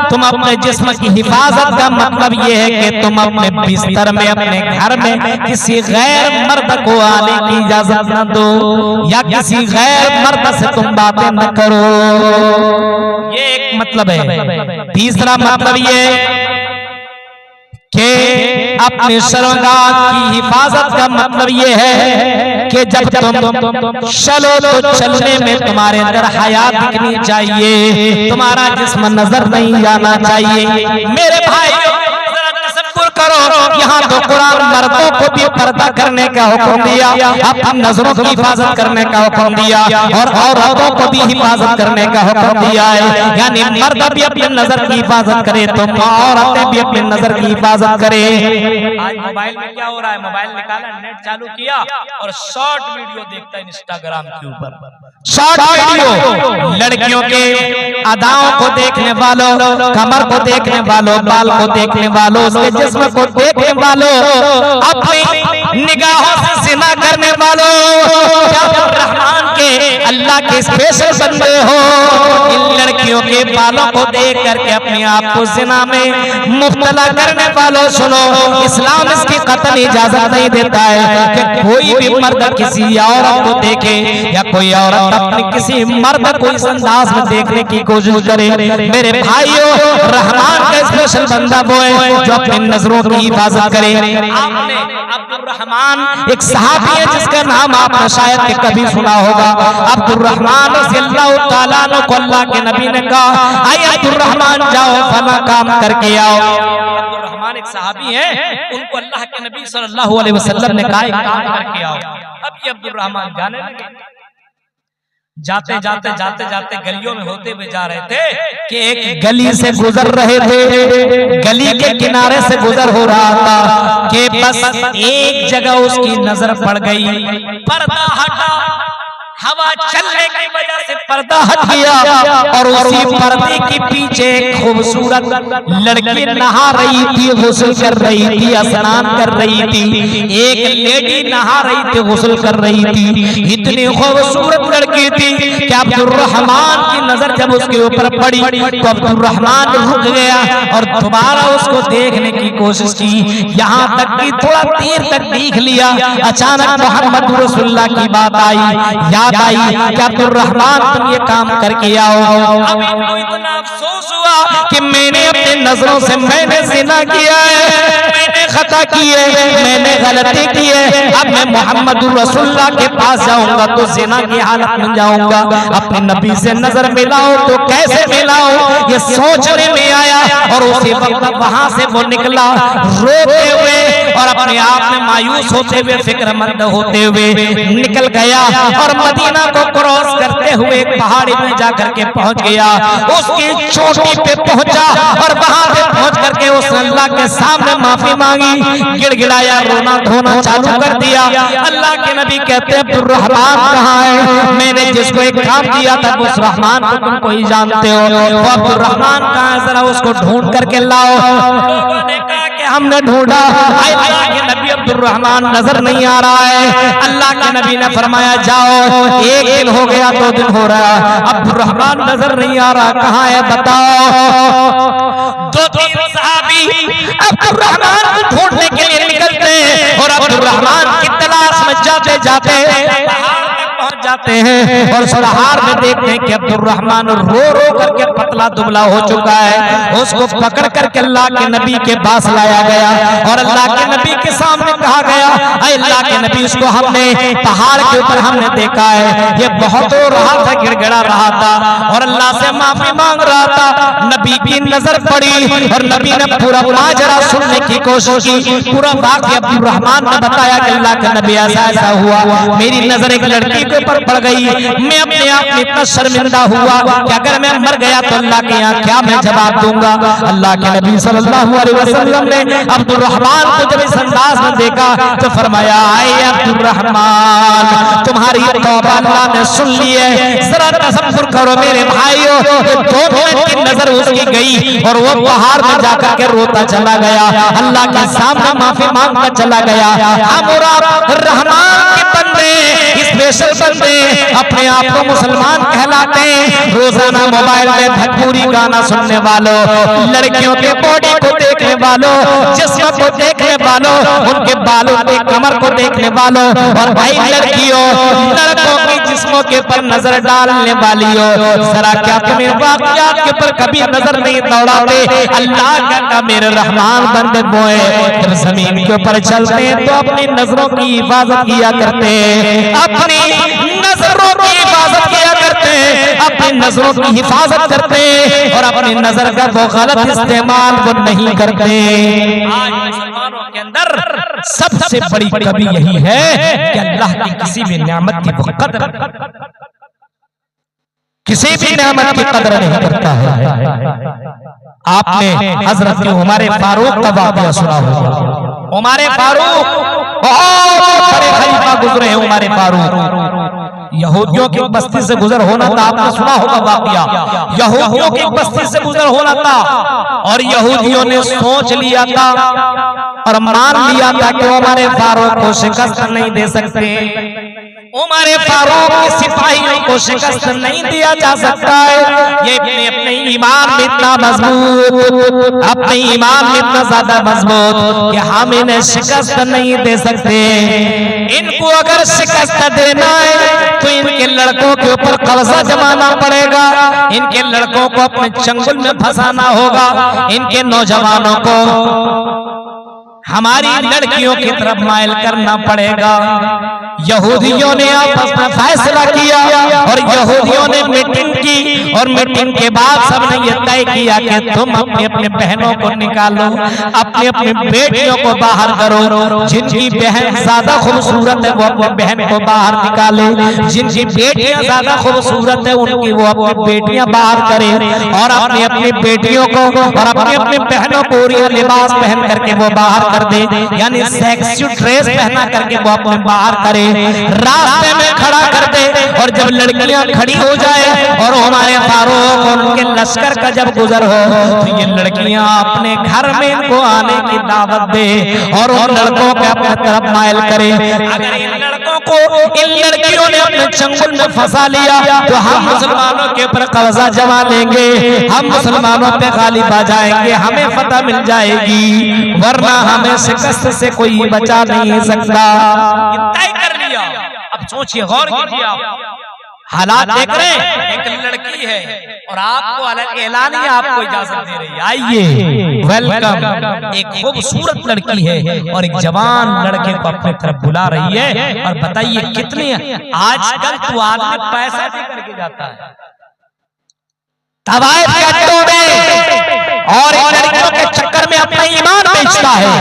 तुम अपने जिस्म की हिफाजत का मतलब ये है कि तुम अपने बिस्तर में, अपने घर में किसी गैर मर्द को आने की इजाजत न दो, या किसी गैर मर्द से तुम बातें न करो। ये एक मतलब है। तीसरा मतलब ये कि अपने शर्मगाह की हिफाजत का मतलब ये है कि जब तुम चलो तो चलने में तुम्हारे अंदर हया दिखनी चाहिए, तुम्हारा जिस्म नजर नहीं आना चाहिए। मेरे भाइयों, करो, यहाँ तो कुरान मर्दों को भी पर्दा करने का हुक्म दिया, अपनी नजरों की हिफाजत करने का हुक्म दिया, और औरतों को भी हिफाजत करने का हुक्म दिया है। यानी मर्द भी अपनी नजर की हिफाजत करे तो औरतें भी अपनी नजर की हिफाजत करे। आज मोबाइल में क्या हो रहा है, मोबाइल निकाला, नेट चालू किया और शॉर्ट वीडियो देखता है इंस्टाग्राम के ऊपर। शॉर्ट वीडियो लड़कियों के अदाओं को देखने वालों, कमर को देखने वालों, बाल को देखने वालों, उसके जिस्म को देखने वालों, अपनी निगाहों से जिना करने वालों, रहमान के अल्लाह अल्लाह के स्पेशल बंदे हो, इन लड़कियों के बालों को देख करके अपने आप को जिना में मुब्तला करने वालों सुनो, इस्लाम इसकी कतई इजाजत नहीं देता है कि कोई भी मर्द किसी औरत को देखे या कोई औरत अपने किसी मर्द को इस अंदाज में देखने की कोशिश करे। मेरे भाइयों, रहमान का स्पेशल बंदा वो है जो अपनी नजरों की हिफाजत करे। आपने अब्दुर्रहमान एक सहाबी है जिसका नाम आपने शायद कभी सुना होगा। अब्दुर्रहमान रज़ियल्लाहु ताला अन्हु को अल्लाह के नबी ने कहा, आए अब्दुर्रहमान जाओ फला काम करके आओ। अब्दुर्रहमान एक सहाबी है, उनको अल्लाह के नबी सल्लल्लाहु अलैहि वसल्लम ने कहा काम करके आओ। अब ये अब्दुर्रहमान जाने लगे, जाते जाते जाते जाते गलियों में होते हुए जा रहे थे कि एक गली से गुजर रहे थे, गली के किनारे से गुजर हो रहा था कि बस एक जगह उसकी नजर पड़ गई, पर्दा हटा, हवा चलने की वजह से पर्दा हट गया और उसी पर्दे के पीछे खूबसूरत लड़की नहा रही थी, गुस्ल कर रही थी, स्नान कर रही थी। एक लेडी नहा रही थी, गुस्ल कर रही थी। इतनी खूबसूरत लड़की थी कि अब्दुर्रहमान की नजर जब उसके ऊपर पड़ी तो अब्दुर्रहमान रुक गया और दोबारा उसको देखने की कोशिश की, यहाँ तक कि थोड़ा देर तक देख लिया। अचानक मोहम्मद रसूलुल्लाह की बात आई, आई कि अब्दुर्रहमान तुम ये काम करके आओ। अब इनको इतना अफसोस हुआ कि मैंने अपने नजरों से मैंने ज़िना किया है, मैंने खता की है, मैंने गलती की है। अब मैं मोहम्मद रसूलुल्लाह के पास जाऊंगा तो ज़िना की हालत में जाऊंगा, अपने नबी से नजर मिलाओ तो कैसे मिलाओ, ये सोचने में आया और उसी वक्त वहां से वो निकला रोते हुए और अपने आप में मायूस होते हुए, फिक्रमंद होते हुए निकल गया और मदीना को क्रॉस करते हुए पहाड़ी में जाकर के पहुंच गया। उसकी चोटी पे पहुंचा और वहां पे पहुंच करके उस अल्लाह के सामने माफी मांगी, गिड़गिड़ाया, रोना धोना चालू कर दिया। अल्लाह के नबी कहते हैं अब्दुर्रहमान कहाँ है? मैंने जिसको एक काम दिया था उस रहमान को तुम कोई जानते हो, वो अब्दुर्रहमान कहाँ है, जरा उसको ढूंढ करके लाओ। लोगों ने कहा कि हमने ढूंढा, अल्लाह के नबी अब्दुर्रहमान नजर नहीं आ रहा है। अल्लाह के नबी ने फरमाया जाओ, एक दिन हो गया, 2 दिन हो रहा, अब्दुर्रहमान नजर नहीं आ रहा, कहाँ है बताओ। 2-3 सहाबी अब्दुर्रहमान को ढूंढने के लिए निकलते और अब्दुर्रहमान की तलाश में जाते जाते पहुंच जाते हैं और सुरहार में देखते हैं कि अब्दुर्रहमान रो रो करके पतला दुबला हो चुका है। उसको पकड़ करके अल्लाह के नबी के पास लाया गया और अल्लाह के नबी के सामने कहा गया, अल्लाह के नबी इसको हमने पहाड़ के ऊपर हमने देखा है, ये बहुत रो रहा था, गिड़गिड़ा रहा था और अल्लाह से माफी मांग रहा था। नबी की नजर पड़ी और नबी ने पूरा माजरा सुनने की कोशिश की। पूरा वाक़या अब्दुर्रहमान ने बताया कि अल्लाह के नबी ऐसा ऐसा हुआ, मेरी नजर एक लड़की के ऊपर पड़ गई, मैं अपने आप में इतना शर्मिंदा हुआ कि अगर मैं मर गया तो अल्लाह के यहाँ क्या मैं जवाब दूंगा। अल्लाह के नबी सल्लल्लाहु अलैहि वसल्लम ने अब्दुर्रहमान को जब इस अंदाज में देखा तो फरमाया, आए अब्दुर्रहमान तुम्हारी तौबा अल्लाह ने सुन ली है। जरा तसव्वुर करो मेरे भाइयों, 2 मिनट की नजर उसकी गई और वो पहाड़ में जाकर के रोता चला गया, अल्लाह के सामने माफी मांगता चला गया। हम रहमान के बंदे, स्पेशल बंदे अपने आप को मुसलमान कहलाते हैं। रोजाना मोबाइल में भजपूरी गाना सुनने वालों, लड़कियों के बॉडी को देखने वालों, जिस्म को देखने वालों, उनके बालों के कमर को देखने वालों और भाई लड़कियों लड़कों की जिस्मों के ऊपर नजर डालने वालियों, जरा क्या तुम्हें वाक़यात के ऊपर कभी नजर नहीं दौड़ाते? अल्लाह का मेरे रहमान बंदे बोए जब जमीन के ऊपर चलते हैं तो अपनी नजरों की हिफाजत किया करते हैं, अपनी नजरों की हिफाजत किया करते हैं, अपनी नजरों की हिफाजत करते हैं और अपनी नजर का वो गलत इस्तेमाल वो नहीं करते। आज मुसलमानों के अंदर सबसे बड़ी कमी यही है कि अल्लाह की किसी भी नेमत की कदर, किसी भी नेमत की कदर नहीं करता है। आपने हजरत उमर फारूक का वाक़या सुना होगा। उमर फारूक बहुत बड़े खलीफा गुजरे हैं। उमर फारूक यहूदियों की बस्ती से गुजर होना था, आपने सुना होगा वाक़या। यहूदियों की बस्ती से गुजर होना था और यहूदियों ने सोच लिया था और मान लिया था कि उमर फारूक को शिकस्त नहीं दे सकते। उमर फारूक के सिपाहियों को शिकस्त नहीं दिया जा सकता है। ये अपने ईमान में इतना मजबूत, अपने ईमान में इतना ज्यादा मजबूत कि हम इन्हें शिकस्त नहीं दे सकते। इनको अगर शिकस्त देना है तो इनके लड़कों के ऊपर कब्जा जमाना पड़ेगा, इनके लड़कों को अपने चंगुल में फंसाना होगा, इनके नौजवानों को हमारी लड़कियों की तरफ माइल करना पड़ेगा। यहूदियों ने आपस में फैसला किया और यहूदियों ने मीटिंग की और मीटिंग के बाद सबने ये तय किया कि तुम अपनी अपनी बहनों को निकालो, अपनी अपनी बेटियों को बाहर करो। जिनकी बहन ज्यादा खूबसूरत है वो अपनी बहन को बाहर निकाले, जिनकी बेटियां ज्यादा खूबसूरत है उनकी वो अपनी बेटियां बाहर करें और अपनी अपनी बेटियों को और अपनी अपनी बहनों को लिबास पहन करके वो बाहर कर दे, यानी सेक्सी ड्रेस पहना करके वो अपने बाहर करे, रास्ते में खड़ा कर दे। और जब लड़कियां खड़ी हो जाए और हमारे फारूक और उनके लश्कर का जब गुजर हो तो ये लड़कियां अपने घर में इनको आने की दावत दे और उन लड़कों के अपने तरफ माइल करे। अगर इन लड़कों को इन लड़कियों ने अपने चंगुल में फंसा लिया तो हम मुसलमानों के ऊपर कब्जा जमा लेंगे, हम मुसलमानों पे गालिब आ जाएंगे, हमें फतह मिल जाएगी, वरना हमें शिकस्त से कोई बचा नहीं सकता। तय कर लिया। अब सोचिए, गौर कीजिए, आप हालात देख रहे हैं, एक लड़की है और आपको अलग ऐलान ही आपको इजाजत दे रही है, आइए वेलकम। एक खूबसूरत लड़की है और एक जवान लड़के को अपने तरफ बुला रही है। और बताइए कितने आजकल तो आदमी पैसा दे करके जाता है तवाइफ के अड्डों में और इन लड़कियों के चक्कर में अपना ईमान बेचता है,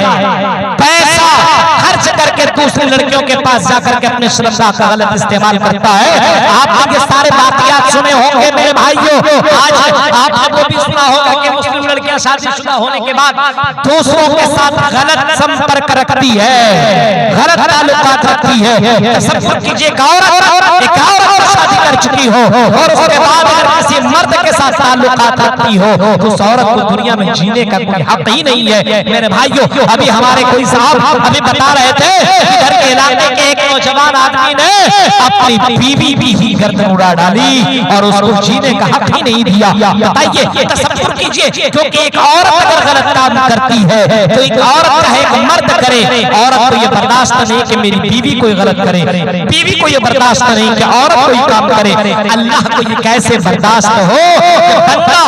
पैसा खर्च करके दूसरी लड़कियों के पास जाकर के अपने श्रद्धा का गलत इस्तेमाल करता है। आप ये सारे वाकयात सुने होंगे मेरे भाइयों, आज आपने वो भी सुना होगा कि मुस्लिम लड़कियां शादीशुदा होने के बाद दूसरों के साथ गलत संपर्क रखती है, गलत ताल्लुकात रखती है। तसव्वुर कीजिए, एक औरत शादी कर चुकी हो और उसके बाद अगर किसी मर्द के साथ ताल्लुकात रखती हो तो उस औरत को दुनिया में जीने का कोई हक ही नहीं है। मेरे भाइयों, अभी हमारे कोई साहब अभी बता रहे थे इधर के इलाके के एक नौजवान आदमी ने अपनी बीवी भी ही गर्दन उड़ा डाली और उसको जीने का हक ही नहीं दिया। बताइए, तसव्वुर कीजिए, क्योंकि एक औरत अगर गलत काम करती है तो एक औरत चाहे एक मर्द करे, औरत को ये बर्दाश्त नहीं कि मेरी बीवी कोई गलत करे, बीवी को ये बर्दाश्त नहीं कि औरत कोई काम करे। अल्लाह को ये कैसे बर्दाश्त हो बंदा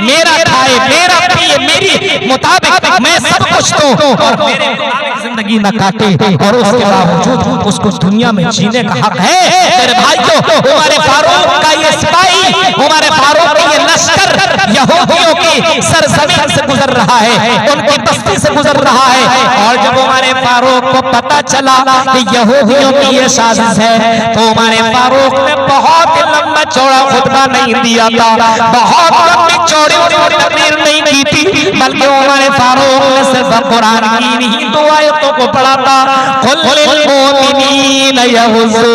मेरा खाए, मेरा पिए, मेरी मुताबिक मैं सब कुछ दूं और मेरे मुताबिक जिंदगी न काटे और उसके बावजूद उसको दुनिया में जीने का हक है। मेरे भाइयों, हमारे फारूक का ये सिपाही, हमारे फारूक का ये लश्कर यहूदियों की सरजमीन से गुजर रहा है, उनकी बस्ती से गुजर रहा है। और जब हमारे फारूक को पता चला कि यहूदियों की ये साजिश है तो हमारे फारूक ने बहुत लंबा चौड़ा खुतबा नहीं दिया था, बहुत लंबी चौड़ी तकरीर नहीं की थी, बल्कि हमारे फारूक ने सिर्फ कुरान की नहीं दो आयतों को पढ़ा था। कुल लिल मुमिनीना यग़ुज़्ज़ू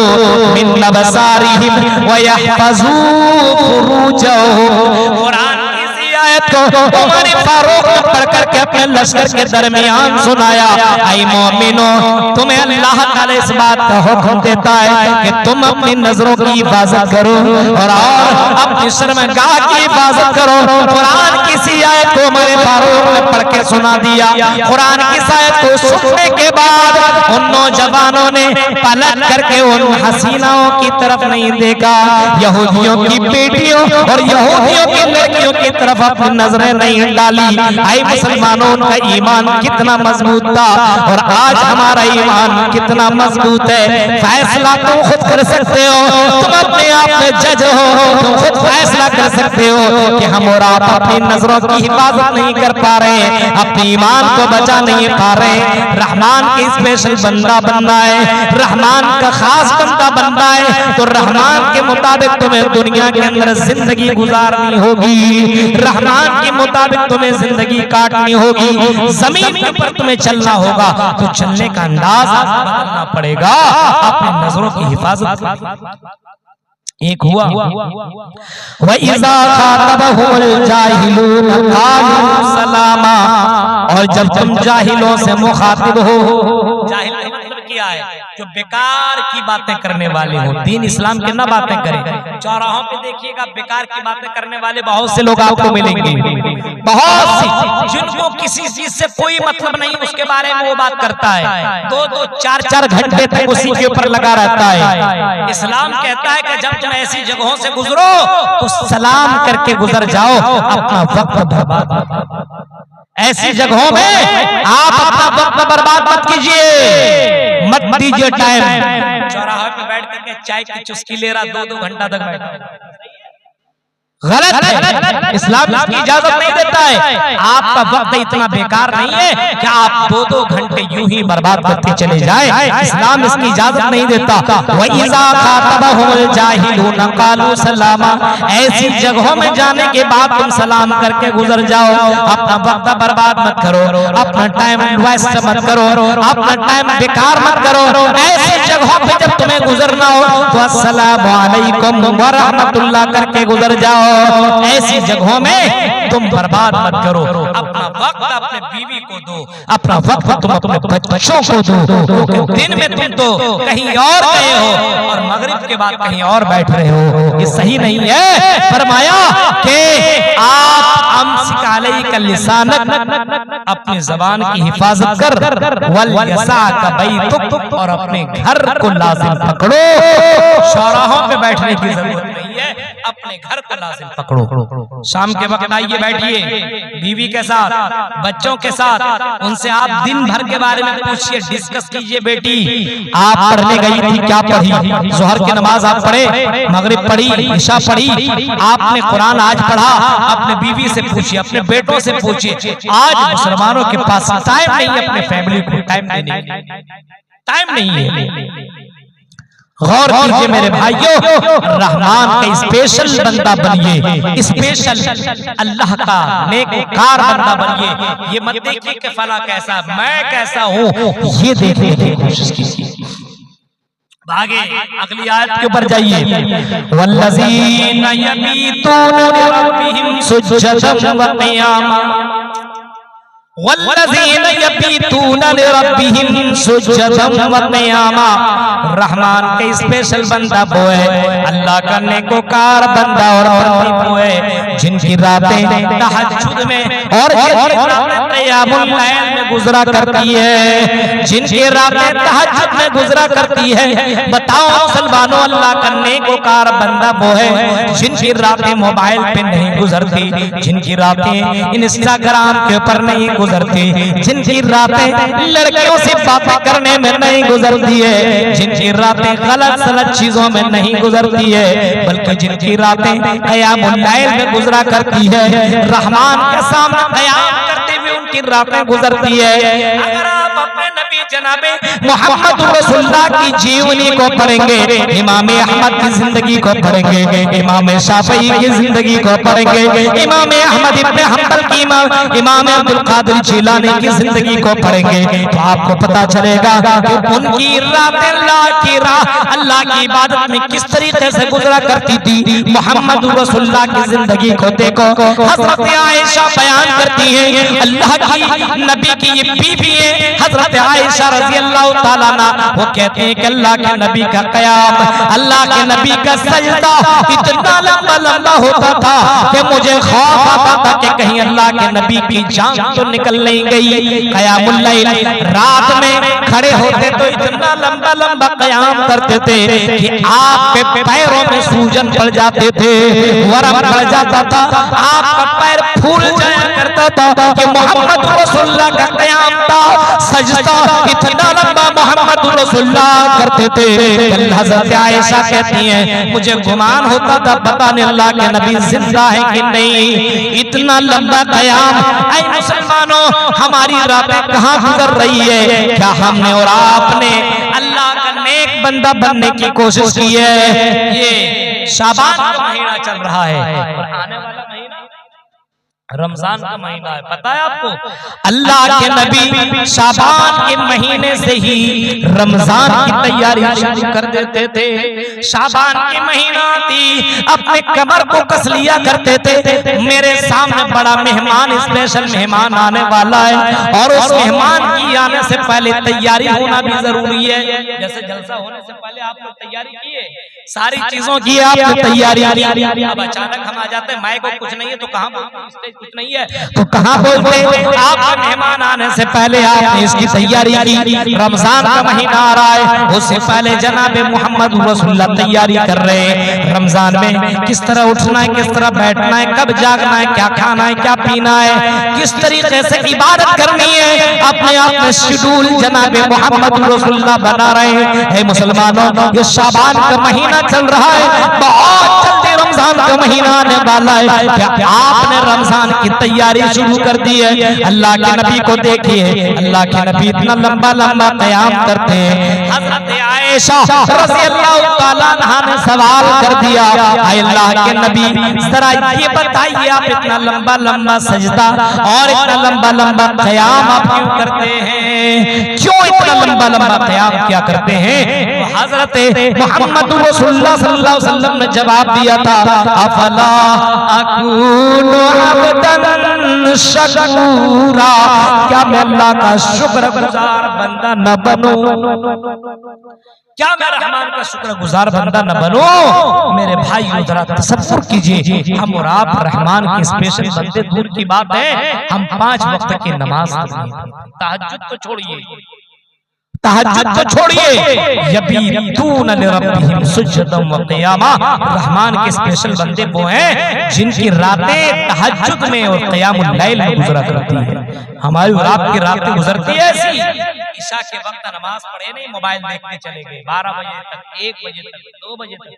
मिन अबसारिहिम व यहफ़ज़ू फुरूजहुम। कुरान को हमारे फारूक ने पढ़ करके अपने लश्कर के दरमियान सुनाया, ऐ मोमिनो, तुम्हें अल्लाह ताला इस बात का हुक्म देता है कि तुम अपनी नजरों की हिफाजत करो और अपनी शर्मगाह की हिफाजत करो। कुरान की सी आयत को हमारे फारूक ने पढ़ के सुना दिया। कुरान की आयत को सुनने के बाद उन नौजवानों ने पलट करके उन हसीनाओं की तरफ नहीं देखा, यहूदियों की बेटियों और यहूदियों की लड़कियों की तरफ अपनी नजरें नहीं डाली। आई मुसलमानों, उनका ईमान कितना मजबूत था और आज हमारा ईमान कितना मजबूत है। फैसला तुम खुद कर सकते हो, तुम अपने आप में जज हो, तुम खुद फैसला कर सकते हो कि हम और आप अपनी नजरों की हिफाजत नहीं कर पा रहे, अपने ईमान को बचा नहीं पा रहे। रहमान के स्पेशल बंदा बनना है, रहमान का खास बंदा बनना है तो रहमान के मुताबिक तुम्हें दुनिया के अंदर जिंदगी गुजारनी होगी, रहमान के मुताबिक तुम्हें जिंदगी काटनी होगी, जमीन के ऊपर तुम्हें चलना होगा तो चलने का अंदाज बदलना पड़ेगा, अपनी नजरों की हिफाजत। एक हुआ वइज़ा खातबहुल जाहिलून क़ालू सलामा, और जब तुम जाहिलों से मुखातिब हो, जाहिल मतलब किया है, जो बेकार की बातें करने वाले हो, दीन इस्लाम की ना बातें करें। चौराहों पे देखिएगा बेकार की बातें करने वाले बहुत से लोग आपको मिलेंगे, बहुत सी, जिनको किसी चीज से कोई मतलब नहीं, उसके बारे में वो बात करता है, 2-2 4-4 घंटे तक उसी के ऊपर लगा रहता है। इस्लाम कहता है कि जब तुम ऐसी जगहों से गुजरो तो सलाम करके गुजर जाओ, अपना वक्त बर्बाद, ऐसी जगहों में आप अपना वक्त बर्बाद मत कीजिए, मत दीजिए टाइम। चौराहे पे बैठ करके चाय की चुस्की ले रहा 2-2 घंटा तक बैठा, गलत है। इस्लाम इसकी इजाजत नहीं देता है। आपका वक्त इतना बेकार नहीं है कि आप 2-2 घंटे यूं ही बर्बाद करके चले जाएं। इस्लाम इसकी इजाजत नहीं देता। वइज़ा खातबहुल जाहिलून क़ालू सलामा, ऐसी जगहों में जाने के बाद तुम सलाम करके गुजर जाओ, अपना वक्त बर्बाद मत करो, अपना टाइम वेस्ट मत करो, अपना टाइम बेकार मत करो। ऐसी जगहों पे जब तुम्हें गुजरना हो तो अस्सलामु अलैकुम व रहमतुल्लाह करके गुजर जाओ। ऐसी जगहों में तुम बर्बाद मत करो, अपना वक्त अपने बीवी को दो, अपना वक्त तुम अपने बच्चों को दो। दिन में तुम तो कहीं और गए हो और मगरिब के बाद कहीं और बैठ रहे हो, ये सही नहीं है। फरमाया कि आप अम्सिक अलैका लिसानक, अपनी जबान की हिफाजत कर, वल यसाका बैतुक, और अपने घर को लाजिम पकड़ो। चौराहों पे बैठने की जरूरत नहीं है, अपने घर को लाजिम पकड़ो। शाम के वक्त आइए, बैठिए बीवी के साथ, बच्चों के साथ, उनसे आप दिन भर के बारे में पूछिए, डिस्कस कीजिए। बेटी आप पढ़ने गई थी, क्या पढ़ी? जोहर की नमाज आप पढ़े, मगरिब पढ़ी, इशा पढ़ी, आपने कुरान आज पढ़ा? अपने बीवी से पूछिए, अपने बेटों से पूछिए। आज मुसलमानों के पास टाइम नहीं है, अपने फैमिली को टाइम देने की टाइम नहीं है। गौर कीजिए मेरे भाइयों, रहमान का स्पेशल बंदा बनिए, स्पेशल अल्लाह का नेककार बंदा बनिए। ये मत देखिए कि फला कैसा, मैं कैसा हूँ, ये देखने की कोशिश कीजिए। आगे अगली आयत के ऊपर जाइए, वल्लज़ीना यबीतूना लिरब्बिहिम सुज्जदन व क़ियामा, वल्लज़ीना यबीतूना लिरब्बिहिम सुज्जदन व क़ियामा। रहमान के स्पेशल बंदा वो है, अल्लाह का नेकोकार बंदा और बंदी वो है, जिनकी रातें तहज्जुद में और क़ियामुल लैल में गुजरा करती है, जिनकी रातें तहज्जुद में गुजरा करती है। बताओ मुसलमानों, अल्लाह का नेकोकार बंदा वो है जिनकी रातें मोबाइल पे नहीं गुजरती, जिनकी रातें इंस्टाग्राम के ऊपर नहीं गुजरती, जिनकी रातें लड़कियों से बातें करने में नहीं गुजरती है, जिनकी रातें गलत सलत चीजों में नहीं गुजरती है, बल्कि जिनकी रातें क़यामुल लैल में गुजरा करती है, रहमान के सामने क़याम करते हुए उनकी रातें गुजरती है। अगर आप अपने नबी जनाबे मोहम्मद रसूलुल्लाह की जीवनी को पढ़ेंगे, इमाम अहमद की जिंदगी को पढ़ेंगे, इमाम शाफई की जिंदगी को पढ़ेंगे, इमाम अहमद इब्न हंबल की, इमाम अब्दुल कादिर जिलानी की जिंदगी को पढ़ेंगे, तो आपको पता चलेगा कि उनकी रातें अल्लाह की इबादत में किस तरीके से गुजरा करती थी। मोहम्मद रसूलुल्लाह की जिंदगी को देखो, हजरत आयशा बयान करती है, अल्लाह की नबी की ये बीवी है हजरत आयशा रज़ी अल्लाह ताला अन्हा, वो कहते हैं कि अल्लाह के नबी का क़याम, अल्लाह के नबी का सजदा इतना लंबा लंबा होता था कि मुझे खौफ आता था कि कहीं अल्लाह के नबी की जान तो निकल नहीं गई। क़यामुल लैल, रात में खड़े होते तो इतना लंबा लंबा क़याम करते थे कि आपके पैरों में सूजन पड़ जाते थे, वरम पड़ जाता था, आपका पैर फूल जाया करता था कि मोहम्मद रसूलुल्लाह का क़याम था, सजदा इतना लंबा मोहम्मद रसूलुल्लाह करते थे। हज़रत आयशा कहती हैं, मुझे गुमान होता था पता नहीं अल्लाह के नबी जिंदा है कि नहीं, इतना लंबा क़याम। ऐ मुसलमानों, हमारी रातें कहाँ गुजर रही है? क्या हमने और आपने अल्लाह का नेक बंदा बनने की कोशिश की है? ये शाबान का महीना चल रहा है और आने वाला महीना रमजान का महीना है, पता है आपको? अल्लाह के नबी शाबान के महीने से ही रमजान की तैयारी शुरू कर देते थे। शाबान की महीना थी, अपने कमर को कस लिया करते थे, मेरे सामने बड़ा मेहमान, स्पेशल मेहमान आने वाला है और उस मेहमान की आने से पहले तैयारी होना भी जरूरी है। जैसे जलसा होने से पहले आप लोग तैयारी किए, सारी चीजों की आपने तैयारी। अब अचानक हम आ जाते हैं, माइक को कुछ नहीं है तो कहाँ बोलते, कुछ नहीं है तो कहाँ बोलते? आप मेहमान आने से पहले आपने इसकी तैयारी की। रमजान का महीना आ रहा है, उससे पहले जनाबे मोहम्मद रसूलुल्लाह तैयारी कर रहे हैं। रमजान में किस तरह उठना है, किस तरह बैठना है, कब जागना है, क्या खाना है, क्या पीना है, किस तरीके से इबादत करनी है, अपने आप में शेड्यूल जनाबे मोहम्मद रसूलुल्लाह बना रहे हैं। हे मुसलमानों, ये शाबान का महीना चल रहा है, बहुत जल्दी रमजान का महीना आने वाला है। क्या आपने रमजान की तैयारी शुरू कर दी है? अल्लाह के नबी को देखिए, अल्लाह के नबी इतना लंबा लंबा क़याम करते हैं। हज़रत आयशा रज़ियल्लाहु ताला अन्हा ने सवाल कर दिया, अल्लाह के नबी जरा ये बताइए, आप इतना लंबा लंबा सजदा और इतना लंबा लंबा क़याम आप क्यों करते हैं? क्यों इतना लंबा लंबा क़याम क्या करते हैं? हज़रत मोहम्मद रसूलुल्लाह सल्लल्लाहु अलैहि वसल्लम ने जवाब दिया था, अफला अकूनु अब्दन शकूरा, क्या मैं अल्लाह का शुक्रगुजार बंदा न बनूं? क्या मैं रहमान का शुक्रगुजार बंदा न बनूं? मेरे भाई जरा तसव्वुर कीजिए, हम और आप रहमान के स्पेशल बंदे, दूर की बात है हम 5 वक्त की नमाज पढ़ते हैं। तहज्जुद तो छोड़िए, तहज्जुद तो छोड़िए, यबीतून लिरब्बिहिम सुज्जदन व क़ियामा, रहमान के स्पेशल बंदे वो हैं जिनकी रातें तहज्जुद में और क़ियामुल लैल में गुजरा करती है। हमारी और आपकी रातें गुजरती है ऐसी, ईशा के वक्त नमाज पढ़े नहीं, मोबाइल देखते चले गए, 12 बजे तक, 1 बजे तक, 2 बजे तक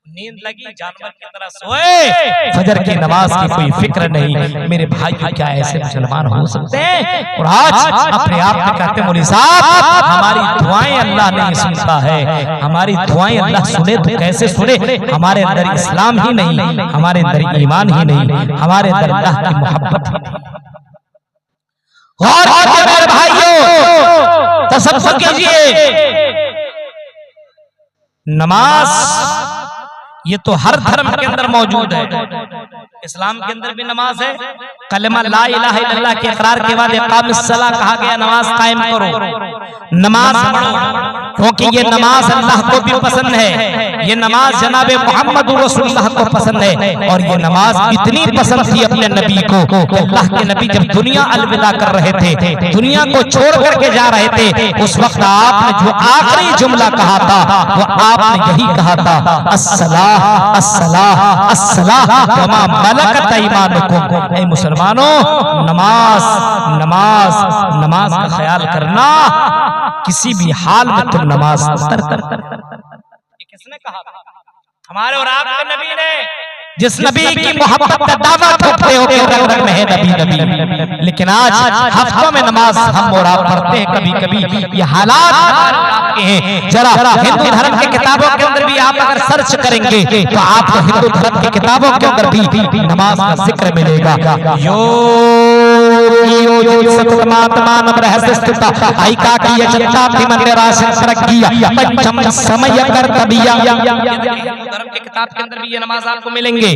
नींद लगी, जानवर की तरह सोए, फजर की नमाज की कोई फिक्र नहीं। मेरे भाई क्या ऐसे मुसलमान हो सकते हैं? और आज अपने आप में कहते हैं मौलवी साहब हमारी दुआएं अल्लाह नहीं सुनता है। हमारी दुआएं अल्लाह सुने तो कैसे सुने? हमारे अंदर इस्लाम ही नहीं, हमारे अंदर ईमान ही नहीं, हमारे अंदर अल्लाह की मोहब्बत ही नहीं। और मेरे भाइयों तसव्वुर कीजिए, नमाज ये तो हर धर्म के अंदर मौजूद है। इस्लाम के अंदर भी नमाज है, कलमा ला इलाहा इल्लल्लाह के इकरार के बाद इकामत सलाह कहा गया, नमाज कायम करो, नमाज पढ़ो, क्योंकि ये नमाज अल्लाह को भी पसंद है, ये नमाज जनाबे मोहम्मद रसूलुल्लाह को पसंद है। और ये नमाज इतनी पसंद थी अपने नबी को, अल्लाह के नबी जब दुनिया अलविदा कर रहे थे, दुनिया को छोड़ करके जा रहे थे, उस वक्त आपने जो आखिरी जुमला कहा था वो आपने यही कहा था, अस्सलाह अस्सलाह अस्सलाह वमा मलकत ऐमानुकुम। ऐ मुसलमानों, नमाज नमाज नमाज का ख्याल करना, किसी भी हाल में तुम नमाज किसने कहा? हमारे और आपके नबी ने, जिस नबी की मोहब्बत का दावा करते हो कि रग रग में है नबी नबी, लेकिन आज हफ्तों में नमाज हम और आप पढ़ते हैं कभी कभी। ये हालात आपके हैं। जरा हिंदू धर्म की किताबों के अंदर भी आप अगर सर्च करेंगे तो आपको हिंदू धर्म की किताबों के अंदर भी नमाज का जिक्र मिलेगा। धर्म के किताब के अंदर भी ये नमाज आपको मिलेंगे,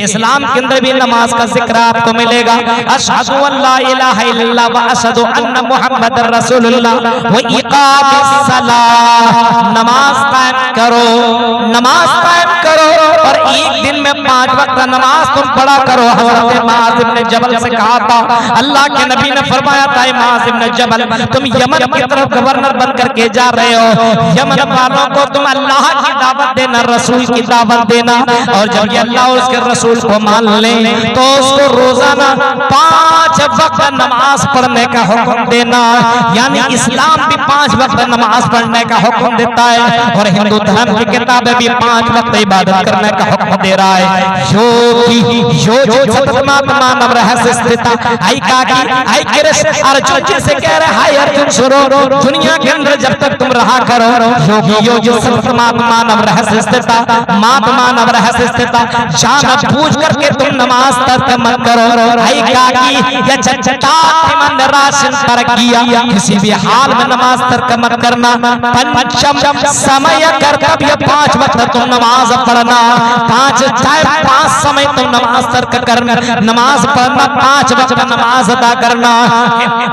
इस्लाम के अंदर भी नमाज का जिक्र आपको मिलेगा। अशहदु अल्ला इलाहा इल्लल्लाह व अशहदु अन्ना मुहम्मदर रसूलुल्लाह व इकामिस सलाह, नमाज कायम करो, नमाज कायम करो और एक दिन में 5 वक्त नमाज तुम पढ़ा करो। हज़रत मुआज़ इब्न जबल से कहा था, अल्लाह के नबी ने फरमाया था, मुआज़ इब्न जबल तुम यमन की तरफ गवर्नर बन करके जा रहे हो, यमन वालों को तुम अल्लाह की दावत देना, रसूल की दावत देना, और जब ये अल्लाह और उसके रसूल को मान ले तो उसको रोजाना 5 वक्त नमाज पढ़ने का हुक्म देना। यानी इस्लाम भी 5 वक्त नमाज पढ़ने का हुक्म देता है और हिंदू धर्म की किताबें भी 5 वक्त इबादत करने का हुक्म दे रहा है। हाय कृष्ण अर्जुन जी से कह रहे हाय अर्जुन सुनो, दुनिया के अंदर जब तक तुम रहा करो योगियों जो मानव रहस्य स्थिता मानव रहस्य स्थिता जान बूझ करके तुम नमाज तर्क मत करो। हाय काकी या चचटा मन राशन तर्क किया, किसी भी हाल में नमाज तर्क मत करना। पंचम समय कर्तव्य 5 वक्त तुम नमाज पढ़ना, 5 समय तुम नमाज तर्क करना, नमाज पढ़ना 5 वक्त नमाज अदा करना।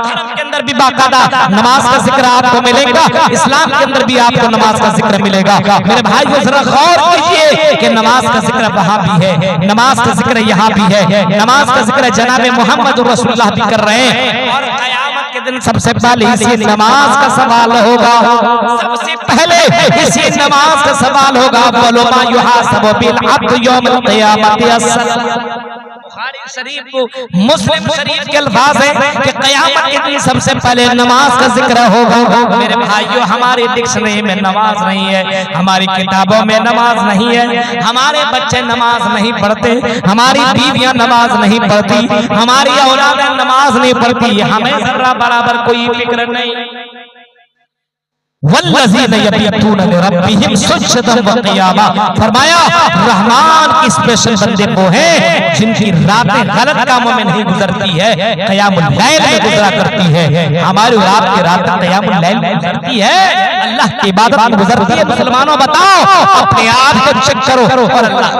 धर्म के अंदर भी बाकायदा नमाज का जिक्र आपको मिलेगा, इस्लाम के अंदर भी आपको नमाज का जिक्र मिलेगा। मेरे भाइयों जरा गौर कीजिए कि नमाज का जिक्र वहां भी है, नमाज का जिक्र यहाँ भी है, नमाज का जिक्र जनाब मोहम्मद रसूलुल्लाह भी कर रहे हैं। और क़यामत के दिन सबसे पहले इसी नमाज का सवाल होगा, सबसे पहले इसी नमाज का सवाल होगा। बोलो मा युहासबु बिल अब्द यौमल क़यामति बुखारी शरीफ को मुस्लिम शरीफ के अल्फाज है कि क़यामत के दिन सबसे पहले नमाज का जिक्र होगा। मेरे भाइयों हमारी डिक्शनरी में नमाज नहीं है, हमारी किताबों में नमाज नहीं है, हमारे बच्चे नमाज नहीं पढ़ते, हमारी बीवियां नमाज नहीं पढ़ती, हमारी औलाद नमाज नहीं पढ़ती, हमें जरा बराबर कोई फिक्र नहीं। वल्लज़ीना यबीतूना लिरब्बिहिम सुज्जदन व क़ियामा, फरमाया रहमान की स्पेशल बंदे वो हैं जिनकी रातें गलत कामों में नहीं गुजरती है, क़यामुल लैल में गुजरा करती है। हमारी रात की रात क़यामुल लैल में गुजरती है, अल्लाह की इबादत में गुजरती है। मुसलमानों बताओ अपने आप को चेक करो और अल्लाह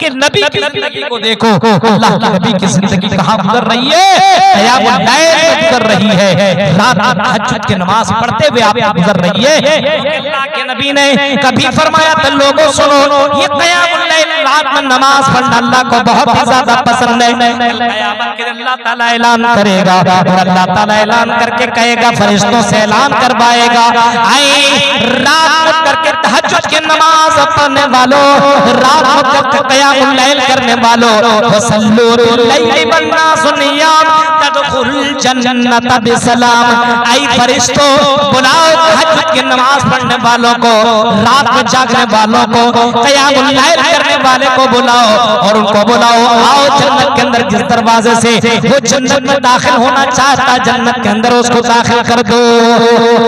के नबी की जिंदगी को देखो, अल्लाह के नबी की जिंदगी कहाँ गुजर रही है, क़यामुल लैल में गुजर रही है। रात तहज्जुद की नमाज पढ़ते हुए आप गुजर रही है। अल्लाह के नबी ने कभी फरमाया था लोगों सुनो, ये क़यामुल लैल रात में नमाज पढ़ना अल्लाह को बहुत ही ज्यादा पसंद है। क़यामत के अल्लाह ताला ऐलान करेगा और अल्लाह ताला ऐलान करके कहेगा, फरिश्तों से ऐलान करवाएगा, आई रात को करके तहज्जुद की नमाज पढ़ने वालों, रात को करके क़यामुल लैल करने वालों, वसल्लू बिल-लैली वन-नासु नियाम तदखुलुल जन्नत बिसलाम। आई फरिश्तों बुलाओ तहज्जुद की नमाज पढ़ने वालों को, रात में जागने वालों को, क़यामुल लैल करने वाले को बुलाओ और उनको बुलाओ आओ जन्नत के अंदर। जिस दरवाजे से वो जन्नत में दाखिल होना चाहता जन्नत के अंदर उसको दाखिल कर दो।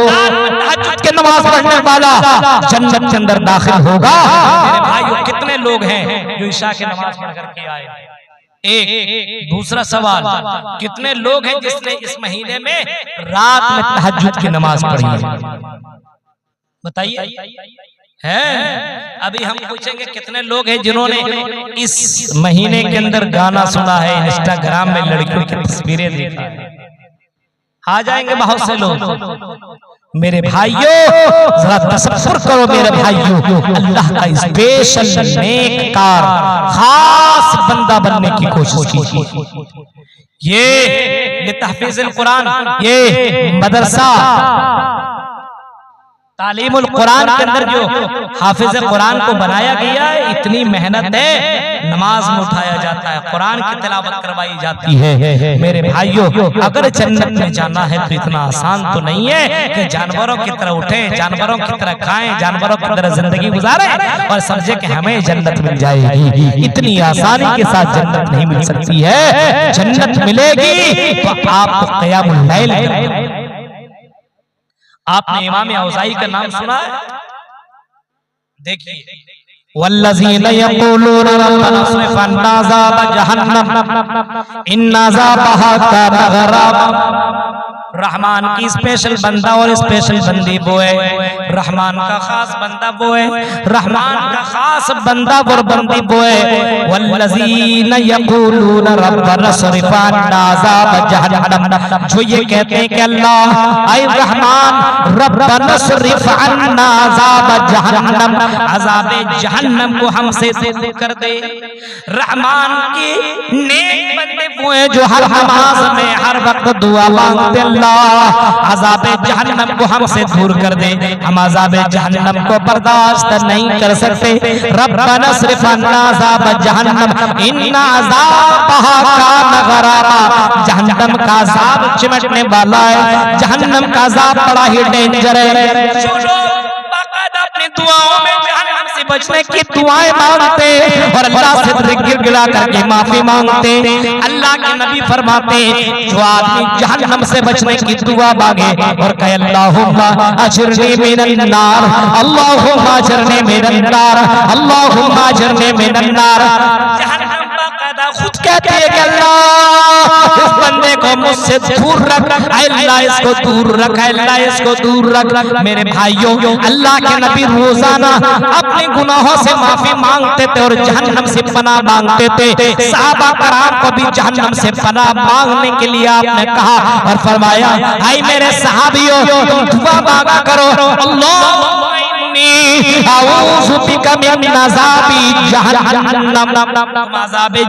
तहज्जुद की नमाज पढ़ने वाला जन्नत के अंदर दाखिल होगा। मेरे भाइयों कितने लोग हैं जो इशा की नमाज पढ़ करके आए? एक। दूसरा सवाल, कितने लोग हैं जिसने इस महीने में रात में तहज्जुद की नमाज पढ़ी है? बताइए। है अभी हम पूछेंगे कितने लोग हैं जिन्होंने इस महीने के अंदर गाना सुना है, इंस्टाग्राम में लड़कियों की तस्वीरें देखा है? आ जाएंगे बहुत से लोग। मेरे भाइयों जरा तसव्वुर करो मेरे भाइयों, अल्लाह का स्पेशल नेककार खास बंदा बनने की कोशिश कीजिए। ये तहफीज़ुल कुरान, ये मदरसा तालीमुल कुरान के अंदर जो हाफिज कुरान को बनाया गया है, इतनी मेहनत है, नमाज में उठाया जाता है, कुरान की तिलावत करवाई जाती है। मेरे भाइयों अगर जन्नत में जाना है तो इतना आसान तो नहीं है कि जानवरों की तरह उठें, जानवरों की तरह खाएं, जानवरों की तरह जिंदगी गुजारें और समझे कि हमें जन्नत मिल जाएगी। इतनी आसानी के साथ जन्नत नहीं मिल सकती है। जन्नत मिलेगी तो आपको क़यामुल लैल। आपने इमाम औज़ाई का नाम सुना है? देखिए, वल्लज़ीना यक़ूलूना रब्बना अस्रिफ़ अन्ना अज़ाब जहन्नम इन्ना अज़ाबहा काना गराम। रहमान की स्पेशल बंदा और स्पेशल बंदी वो है, रहमान का खास बंदा वो है, रहमान का खास बंदा और बंदी वो है। वल्लज़ीना यक़ूलूना रब्बना अस्रिफ़ अन्ना अज़ाब जहन्नम, जो ये कहते हैं कि अल्लाह ऐ रहमान रब्बना अस्रिफ़ अन्ना अज़ाब जहन्नम, अज़ाब जहन्नम को हमसे दूर कर दे। रहमान की नेक बंदे वो है जो हर नमाज में हर वक्त दुआ मांगते, अल्लाह अज़ाबे जहन्नम को हमसे दूर कर दे, हम अज़ाबे जहन्नम को बर्दाश्त नहीं कर सकते। रब्बना अस्रिफ़ अन्ना अज़ाब जहन्नम इन्ना अज़ाबहा काना गरामा, जहन्नम का अज़ाब चिमटने वाला है, जहन्नम का अज़ाब बड़ा ही डेंजर है। जो लोग बाकायदा अपनी दुआओं में जहन्नम से बचने की दुआएं मांगते और अल्लाह से गिड़गिड़ा करके माफी मांगते। अल्लाह के नबी फरमाते जो आदमी जहन्नम से बचने की दुआ मांगे और कहे अल्लाहुम्मा अजरनी मिनन नार, अल्लाहुम्मा अजरनी मिनन नार, अल्लाहुम्मा अजरनी मिनन नार, जहन्नम बाकायदा खुद कहती है कि अल्लाह इस बंदे को मुझसे दूर रख, अल्लाह इसको दूर रख, अल्लाह इसको दूर रख। मेरे भाइयों, अल्लाह के नबी रोजाना अपने गुनाहों से माफी मांगते थे और जहन्नम से पनाह मांगते थे। सहाबा कराम को भी जहन्नम से पनाह मांगने के लिए आपने कहा और फरमाया, आई मेरे सहाबियों तुम दुआ मांगा करो, अल्लाह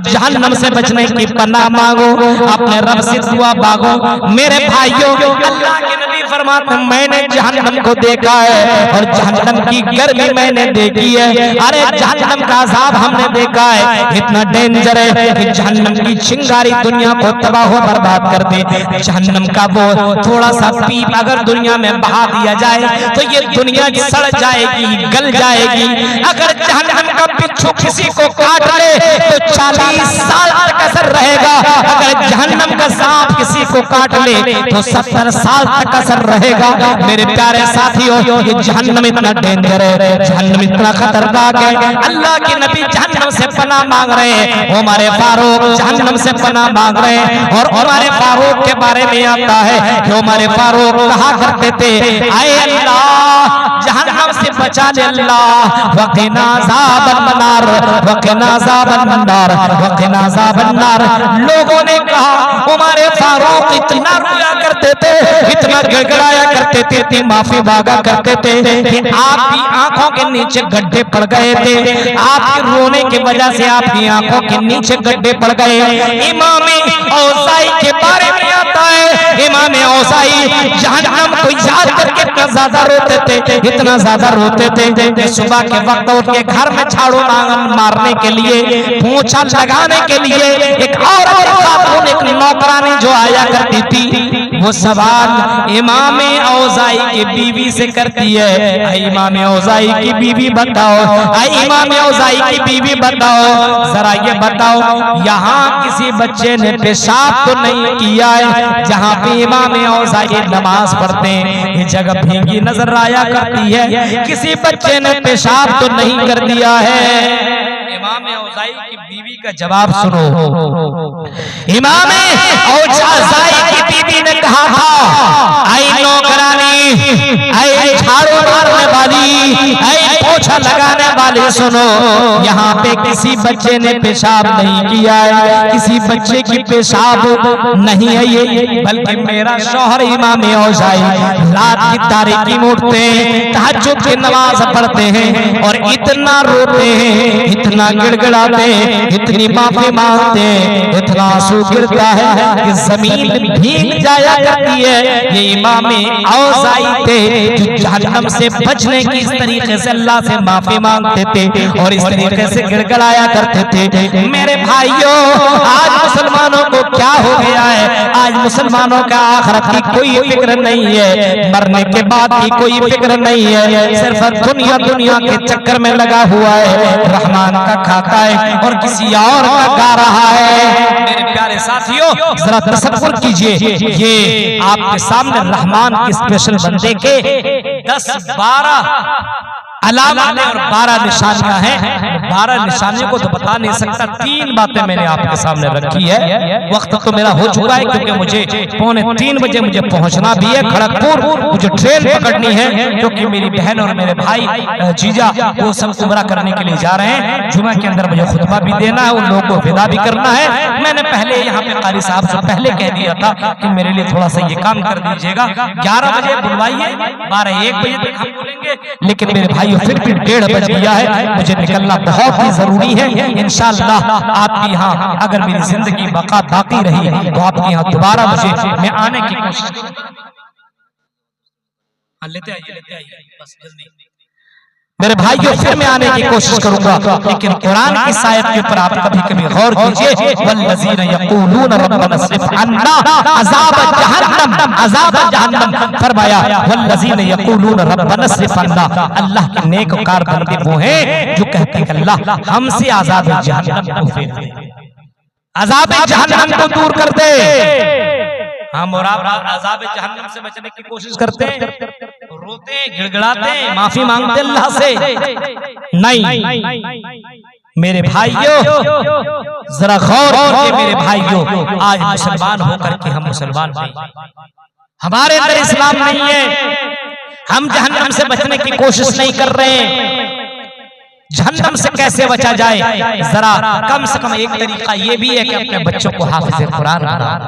जहन्नम से बचने की पनाह मांगो, अपने रब से दुआ मांगो। मेरे भाइयों, अल्लाह के नबी फरमाते मैंने जहन्नम को देखा है और जहन्नम की गर्मी मैंने देखी है। अरे जहन्नम का अज़ाब हमने देखा है, इतना डेंजर है कि जहन्नम की चिंगारी दुनिया को तबाह व बर्बाद कर दे। जहन्नम का वो थोड़ा सा पीप अगर दुनिया में बहा दिया जाए तो ये दुनिया सड़ जाएगी, गल जाएगी। अगर जहन्नम का बिच्छू किसी को काट ले तो 40 साल तक असर रहेगा। अगर जहन्नम का सांप किसी को काट ले तो 70 साल तक असर रहेगा। मेरे प्यारे साथियों, ये जहन्नम इतना डेंजर है, जहन्नम इतना खतरनाक है। अल्लाह के नबी जहन्नम से पनाह मांग रहे हैं, उमर फारूक जहन्नम से पनाह मांग रहे हैं। और उमर फारूक के बारे में आता है कि उमर फारूक कहा करते थे, आए अल्लाह जहन्नम से बचा ले अल्लाह, वक़िना अज़ाबन नार, वक़िना अज़ाबन नार, वक़िना अज़ाबन नार। लोगों ने कहा उमर फारूक इतना रोया करते थे, इतना गिड़गिड़ाया करते थे, माफी मांगा करते थे कि आपकी आंखों के नीचे गड्ढे पड़ गए थे। आपके रोने की वजह से आपकी आंखों के नीचे गड्ढे पड़ गए। इमाम औज़ाई के बारे में आता है, इमाम औज़ाई जहन्नम को याद करके इतना ज्यादा रोते थे, इतना ज्यादा रोते थे। सुबह के वक्त उनके घर में झाड़ू मारने के लिए, पोंछा लगाने के लिए एक औरत खातून, एक नौकरानी जो आया करती थी, वो सवाल इमाम औज़ाई की बीवी से करती है, इमाम औज़ाई की बीवी बताओ, इमाम औज़ाई की बीवी बताओ, जरा ये बताओ यहाँ किसी बच्चे ने पेशाब तो नहीं किया है? जहाँ पे इमाम औज़ाई नमाज पढ़ते हैं ये जगह भीगी नजर आया करती है, किसी बच्चे ने पेशाब तो नहीं कर दिया है? इमाम औज़ाई की बीवी का जवाब सुनो। इमाम औज़ाई की बीवी ने कहा था, आई नौकरानी, आई झाड़ू मारने वाली, आई पोछा लगाने वाले, सुनो, यहाँ पे किसी बच्चे ने पेशाब नहीं किया है, किसी बच्चे की पेशाब नहीं है ये, बल्कि मेरा शौहर इमाम औज़ाई रात की तारीकी में उठते हैं, तहज्जुद की नमाज पढ़ते हैं और इतना रोते हैं, इतना गिड़गिड़ाते हैं, इतनी माफी मांगते हैं, इतना आंसू गिरता है कि जमीन भीग जाया करती है। ये इमाम औज़ाई थे जो जहन्नम से बचने की इस तरीके से अल्लाह से माफी मांगते थे और इस तरीके से गिड़गिड़ाया करते थे। मेरे भाइयों, आज मुसलमानों को क्या हो गया है? आज मुसलमानों का आखिरत की कोई फिक्र नहीं है, मरने के बाद की कोई फिक्र नहीं है, सिर्फ दुनिया दुनिया के चक्कर में लगा हुआ है, रहमान का खाता है और किसी और का गा रहा है। मेरे प्यारे साथियों, जरा तसव्वुर कीजिए, ये आपके सामने रहमान के स्पेशल बंदे के 10-12 अलामतें और 12 निशानियां हैं। 12 निशानियों को तो बता नहीं सकता, 3 बातें मैंने आपके सामने रखी है। वक्त तो मेरा हो चुका है क्योंकि मुझे 2:45 बजे मुझे पहुंचना भी है खड़गपुर, मुझे ट्रेन पकड़नी है क्योंकि मेरी बहन और मेरे भाई जीजा वो सब उम्रा करने के लिए जा रहे हैं। जुमा के अंदर मुझे खुतबा भी देना है, उन लोगों को विदा भी करना है। मैंने पहले यहाँ पे कारी साहब से पहले कह दिया था कि मेरे लिए थोड़ा सा ये काम कर दीजिएगा, 11 बजे बुलवाइए, 12-1 बजे तक हम बोलेंगे, लेकिन मेरे भाई फिर भी 1:30 बज गया है, मुझे निकलना बहुत ही जरूरी है। इंशाअल्लाह आपके यहाँ अगर मेरी जिंदगी बका बाकी रही तो आपके यहाँ दोबारा मुझे मैं आने की कोशिश लेते आइए बस जल्दी। मेरे भाइयों फिर मैं आने की कोशिश करूंगा, लेकिन कुरान की आयत के ऊपर आप कभी कभी गौर कीजिए। वल्लज़ीना यक़ूलून रब्बना स्रिफ़ अन्ना अज़ाब जहन्नम, अज़ाब जहन्नम फरमाया वल्लज़ीना यक़ूलून रब्बना स्रिफ़ अन्ना। अल्लाह के नेककार बंदे वो हैं जो कहते हैं अल्लाह हमसे अज़ाब जहन्नम को फेर दे, अज़ाब जहन्नम को दूर कर दे। हम और आप अज़ाब जहन्नम से बचने की कोशिश करते हैं, रोते गिड़गिड़ाते माफी मांगते अल्लाह से, नहीं। मेरे भाइयों जरा गौर कीजिए, मेरे भाइयों आज मुसलमान होकर के हम मुसलमान नहीं, हमारे अंदर इस्लाम नहीं है, हम जहन्नम से बचने की कोशिश नहीं कर रहे हैं। जहन्नम से कैसे बचा जाए, जरा कम से कम एक तरीका ये भी है कि अपने बच्चों को हाफिज़ कुरान बनाओ।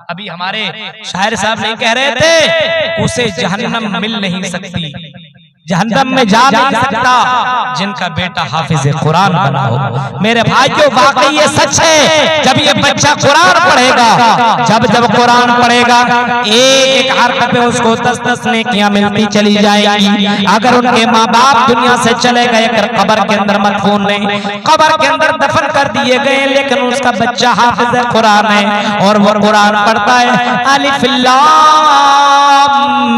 अभी हमारे शायर साहब नहीं कह रहे थे उसे जहन्नम मिल नहीं सकती, जहन्नम में जा नहीं सकता जिनका बेटा हाफिज कुरान बना हो। मेरे भाइयों वाकई ये सच है, जब ये बच्चा कुरान पढ़ेगा, जब कुरान पढ़ेगा एक हरफ पे उसको 10-10 नेकियां मिलती चली जाएगी। अगर उनके माँ बाप दुनिया से चले गए, अगर कब्र के अंदर मदफून नहीं, कब्र के अंदर दफन कर दिए गए, लेकिन उसका बच्चा हाफिज कुरान है और वो कुरान पढ़ता है, अलिफ लाम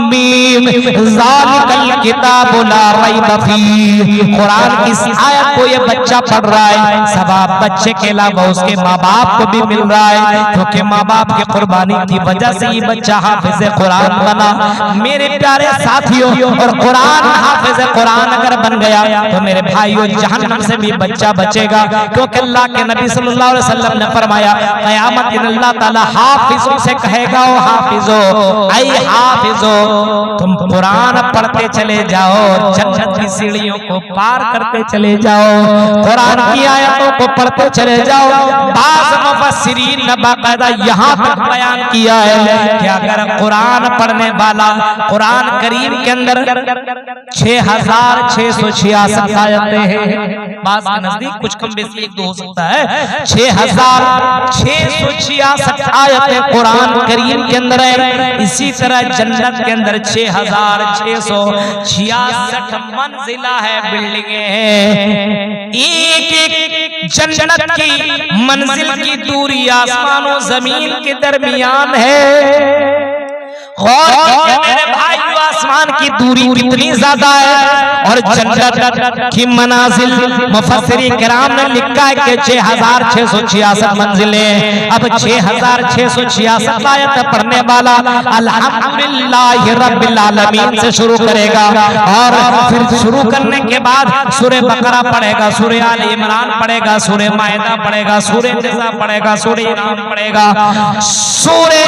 मीम ज़ालिकल किताबु ला रैब फीह, कुरान की आयत को ये बच्चा पढ़ रहा है, सवाब बच्चे के अलावा उसके माँ बाप को भी मिल रहा है, क्योंकि माँ बाप की कुर्बानी की वजह से ये बच्चा हाफिज कुरान बना। मेरे प्यारे साथियों, और कुरान हाफिज कुरान अगर बन गया तो मेरे भाइयों जहन्नम से भी बच्चा बचेगा, क्योंकि अल्लाह के नबी सल्लल्लाहु अलैहि वसल्लम ने फरमाया क़यामत दिन अल्लाह ताला हाफिजों से कहेगा, ओ हाफिजो, ऐ हाफिजो तुम कुरान पढ़ते चले जाओ, जन्नत की सीढ़ियों को पार करते चले जाओ, कुरान की आयतों को पढ़ते चले जाओ। बाज़ मुफस्सिरीन ने बाकायदा यहाँ तक बयान किया है कि अगर कुरान पढ़ने वाला कुरान करीम के अंदर 6666 आयतें हैं, बाज़ के नजदीक कुछ कम बेसी एक दो हो सकता है, 6666 आयतें कुरान करीम के अंदर है। इसी तरह जन्नत के अंदर 6666 मंजिला है, बिल्डिंगे हैं, एक एक जन्नत की मंजिल की दूरी आसमानों जमीन के दरमियान है। और मेरे भाइयों आसमान की दूरी कितनी ज्यादा है, और जन्नत की मनाजिल मुफस्सिरीन किराम ने लिखा है कि 6666 मंजिलें। अब 6666 आयत पढ़ने वाला अल्हम्दुलिल्लाहि रब्बिल आलमीन से शुरू करेगा, और फिर शुरू करने के बाद सूरह बकरा पढ़ेगा, सूरह आल इमरान पढ़ेगा, सूरह माइदा पढ़ेगा, सूरह निसा पढ़ेगा, सूरह इनाम पढ़ेगा, सूरह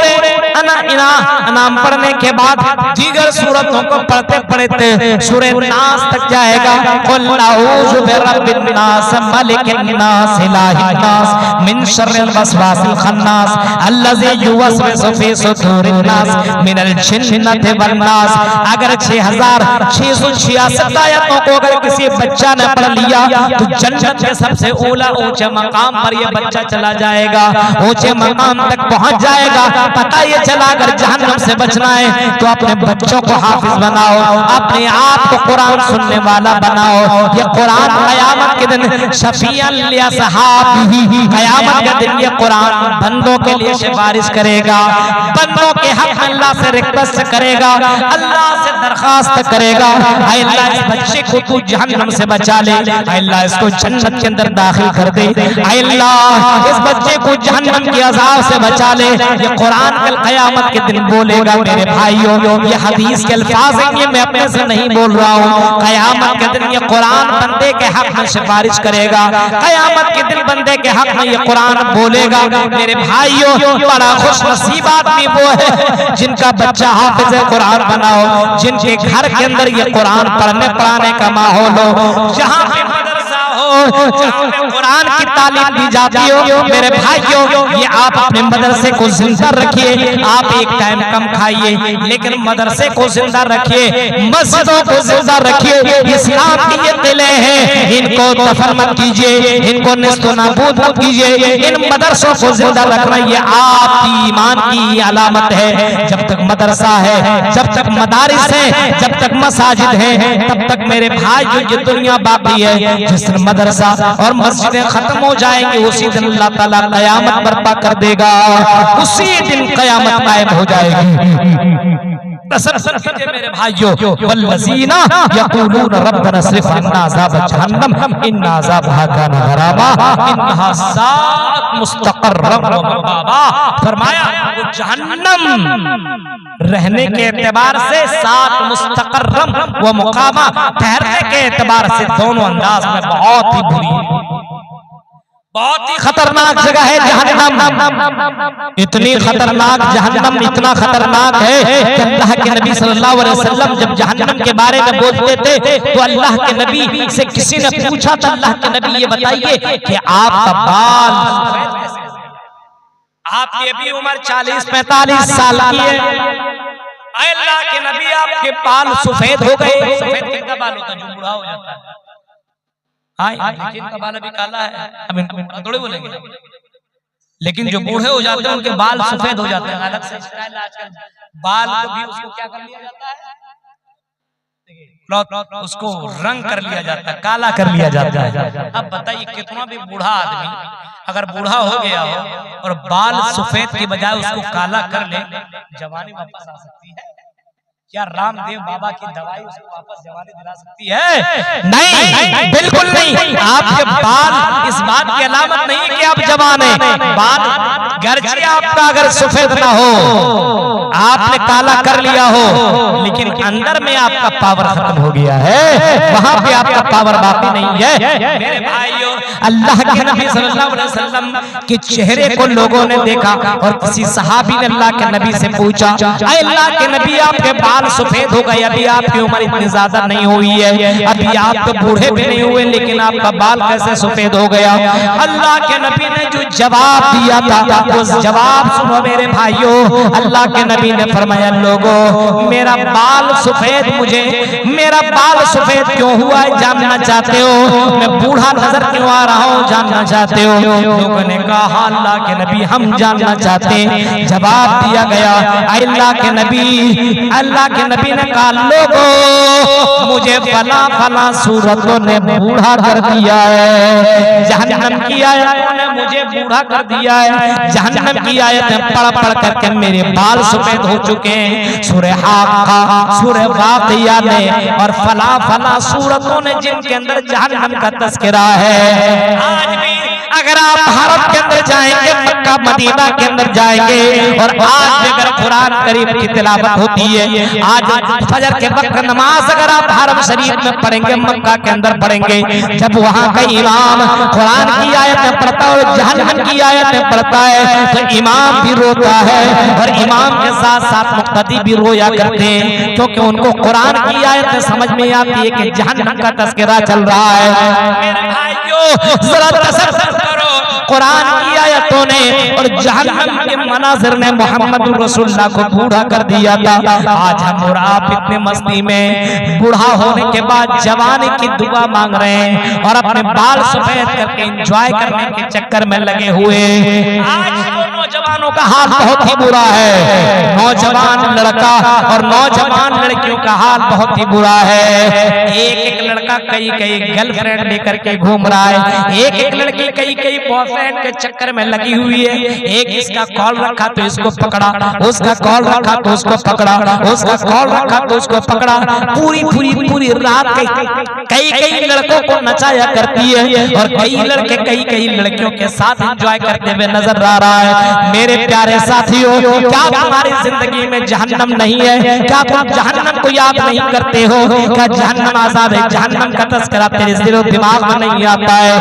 अनाम पढ़ने के बाद दीगर सूरतों को पढ़ते पढ़ते सूरह नास तक जाएगा। कुल अऊज़ु बिरब्बिन नास मलिकिन नास इलाहिन नास मिन शर्रिल वसवासिल खन्नास अल्लज़ी युवस्विसु फी सुदूरिन नास मिनल जिन्नति वन नास। अगर 6666 आयतों को अगर किसी बच्चा ने पढ़ लिया तो जन्नत के सबसे ऊला ऊंचे मकाम पर यह बच्चा चला जाएगा, ऊंचे मकाम तक पहुंच जाएगा। पता ये चला अगर जहन्नम से बचना है तो अपने बच्चों को हाफिज बनाओ, अपने आप को कुरान सुनने वाला बनाओ। ये कुरान क़यामत के दिन शफीअन लिअस्हाबिही, क़यामत के दिन ये कुरान बंदों के लिए सिफारिश करेगा, बंदों के हक में अल्लाह से रिक्वेस्ट करेगा, अल्लाह से दरखास्त करेगा, अल्लाह इस बच्चे को तू जहन्नम से बचा ले, अल्लाह इसको जन्नत के अंदर दाखिल कर दे, अल्लाह इस बच्चे को जहन्नम के अज़ाब से बचा ले। ये कुरान कल क़यामत के दिन बोलेगा। मेरे भाइयों ये हदीस के अल्फाज हैं, ये मैं अपने से नहीं बोल रहा हूँ। क़यामत के दिन ये कुरान बंदे के हक में सिफारिश करेगा, क़यामत के दिन बंदे के हक में ये कुरान बोलेगा। मेरे भाइयों बड़ा खुशनसीब आदमी वो है जिनका बच्चा हाफिज कुरान बनाओ, जिनके घर के अंदर ये कुरान पढ़ने पढ़ाने का माहौल हो, जहाँ पे मदरसा हो, जहाँ पे कुरान की तालीम दी जाती हो मेरे भाइयों, ये आप अपने मदरसे को जिंदा रखिए। आप एक टाइम कम खाइए लेकिन मदरसे को जिंदा रखिए, मस्जिदों को जिंदा रखिए। इस्लाम की ये किले हैं, इनको दफन मत कीजिए, इनको निस्तो नाबूद मत कीजिए। इन मदरसों को जिंदा रखना ये आपकी ईमान की अलामत है। जब तक मदरसा है, जब तक मदारिस है, जब तक मसाजिद है, तब तक मेरे भाई जो ये दुनिया बाकी है। जिस दिन मदरसा और मस्जिदें खत्म हो जाएंगी उसी दिन अल्लाह ताला कयामत बर्पा कर देगा, उसी दिन कयामत कायम हो जाएगी। मेरे भाइयों, वल्लज़ीना यक़ूलून रब्बना अस्रिफ़ अन्ना अज़ाब जहन्नम इन्ना अज़ाबहा काना गरामा इन्नहा साअत मुस्तक़र्रम व मक़ामा। फरमाया वो जहन्नम रहने के एतबार से सात मुस्तक़र्रम व मुक़ामा, ठहरने के एतबार से दोनों अंदाज में बहुत ही बुरी, बहुत ही खतरनाक जगह है जहन्नम। इतनी खतरनाक जहन्नम, इतना खतरनाक है कि अल्लाह के नबी सल्लल्लाहु अलैहि वसल्लम जब जहन्नम के बारे में बोलते थे तो अल्लाह के नबी से किसी ने पूछा था, अल्लाह के नबी ये बताइए कि आपका बाल, आपकी अभी उम्र 40-45 साल की है, अल्लाह के नबी आपके बाल सफेद हो गए। सफेद किसका बाल होता है? जो बूढ़ा हो जाता है। इनका बाल अभी काला है, अब इनको थोड़े बोलेंगे, लेकिन जो बूढ़े हो जाते हैं उनके बाल सफेद हो जाते हैं। अलग से स्टाइल आजकल बाल को भी उसको क्या कर लिया जाता है, उसको रंग कर लिया जाता है, काला कर लिया जाता है। अब बताइए कितना भी बूढ़ा आदमी अगर बूढ़ा हो गया हो और बाल सफेद की बजाय उसको काला कर ले, जवानी वापस आ सकती है क्या? रामदेव बाबा की दवाई उसको वापस जवानी दिला सकती है? नहीं, बिल्कुल नहीं। आपके बाल इस बात की अलामत नहीं कि आप जवान हैं। बाल गर्जे आपका अगर सफेद ना हो, आपने काला कर लिया हो, लेकिन अंदर में आपका पावर खत्म हो गया है, वहां पे आपका पावर बाकी नहीं है। मेरे भाइयों, अल्लाह के नबी सल्लल्लाहु अलैहि वसल्लम के चेहरे को लोगों ने देखा और किसी सहाबी ने अल्लाह के नबी से पूछा, अल्लाह के नबी आपके बाल सफेद हो गए, अभी आपकी उम्र इतनी ज्यादा नहीं हुई है, अभी आप तो बूढ़े भी नहीं हुए, लेकिन आपका बाल कैसे सफेद हो गया? अल्लाह के नबी ने जो जवाब दिया था उस जवाब सुनो मेरे भाइयों। अल्लाह के नबी ने फरमाया, लोगों मेरा बाल सफेद, मेरा बाल सफेद क्यों हुआ है जानना चाहते हो? मैं बूढ़ा नजर क्यों आ रहा हूँ जानना चाहते हो? लोगों ने कहा अल्लाह के नबी हम जानना चाहते हैं। जवाब दिया गया, अल्लाह के नबी ने कहा, लोगों मुझे फला फला सूरतों ने बूढ़ा कर दिया है, जहन्नम की आयतों ने मुझे बूढ़ा कर दिया है, जहन्नम की आयतें पढ़ पढ़ करके मेरे बाल सफेद हो चुके हैं। सूरह हाक़ा, सूरह वाक़िया ने और फला फला सूरतों ने जिनके अंदर जहन्नम का तज़किरा है। आज भी अगर आप भारत के अंदर जाएंगे, मक्का मदीना के अंदर जाएंगे और आज भी अगर कुरान करीम की तिलावत होती है, आज फजर के वक्त नमाज अगर आप हरम शरीफ में पढ़ेंगे, मक्का के अंदर पढ़ेंगे, जब वहाँ का इमाम कुरान की आयतें पढ़ता है और जहन्नम की आयतें पढ़ता है तो इमाम भी रोता है और इमाम के साथ साथ मुक्तदी भी रोया करते हैं, क्योंकि उनको कुरान की आयतें समझ में आती है कि जहन्नम का तज़किरा चल रहा है। मेरे भाइयों, जरा तसव्वुर करो, कुरान की आयतों ने और जहन्नम के मनाज़िर ने मोहम्मद रसूलुल्लाह को बूढ़ा कर दिया था। आज हम और आप इतने मस्ती में बूढ़ा होने के बाद जवानी की दुआ मांग रहे हैं और अपने बाल सफेद करके एंजॉय करने के चक्कर में लगे हुए। आज नौजवानों का हाल बहुत ही बुरा है, नौजवान लड़का और नौजवान लड़कियों का हाल बहुत ही बुरा है। एक एक लड़का कई कई गर्लफ्रेंड लेकर के घूम रहा है, एक एक लड़की कई कई बॉयफ्रेंड के चक्कर में लगी हुई है। एक इसका कॉल रखा तो इसको पकड़ा, उसका कॉल रखा तो उसको पकड़ा, उसका कॉल रखा तो उसको पकड़ा। पूरी रात कई लड़कों को नचाया करती है और कई लड़के कई लड़कियों के साथ एंजॉय करते हुए नजर आ रहा है। मेरे प्यारे साथियों, क्या तुम्हारी जिंदगी में जहन्नम नहीं है? क्या तुम जहन्नम को याद नहीं करते हो? क्या जहन्नम आजाद है? जहन्नम का तज़किरा तेरे दिलो दिमाग में नहीं आता है?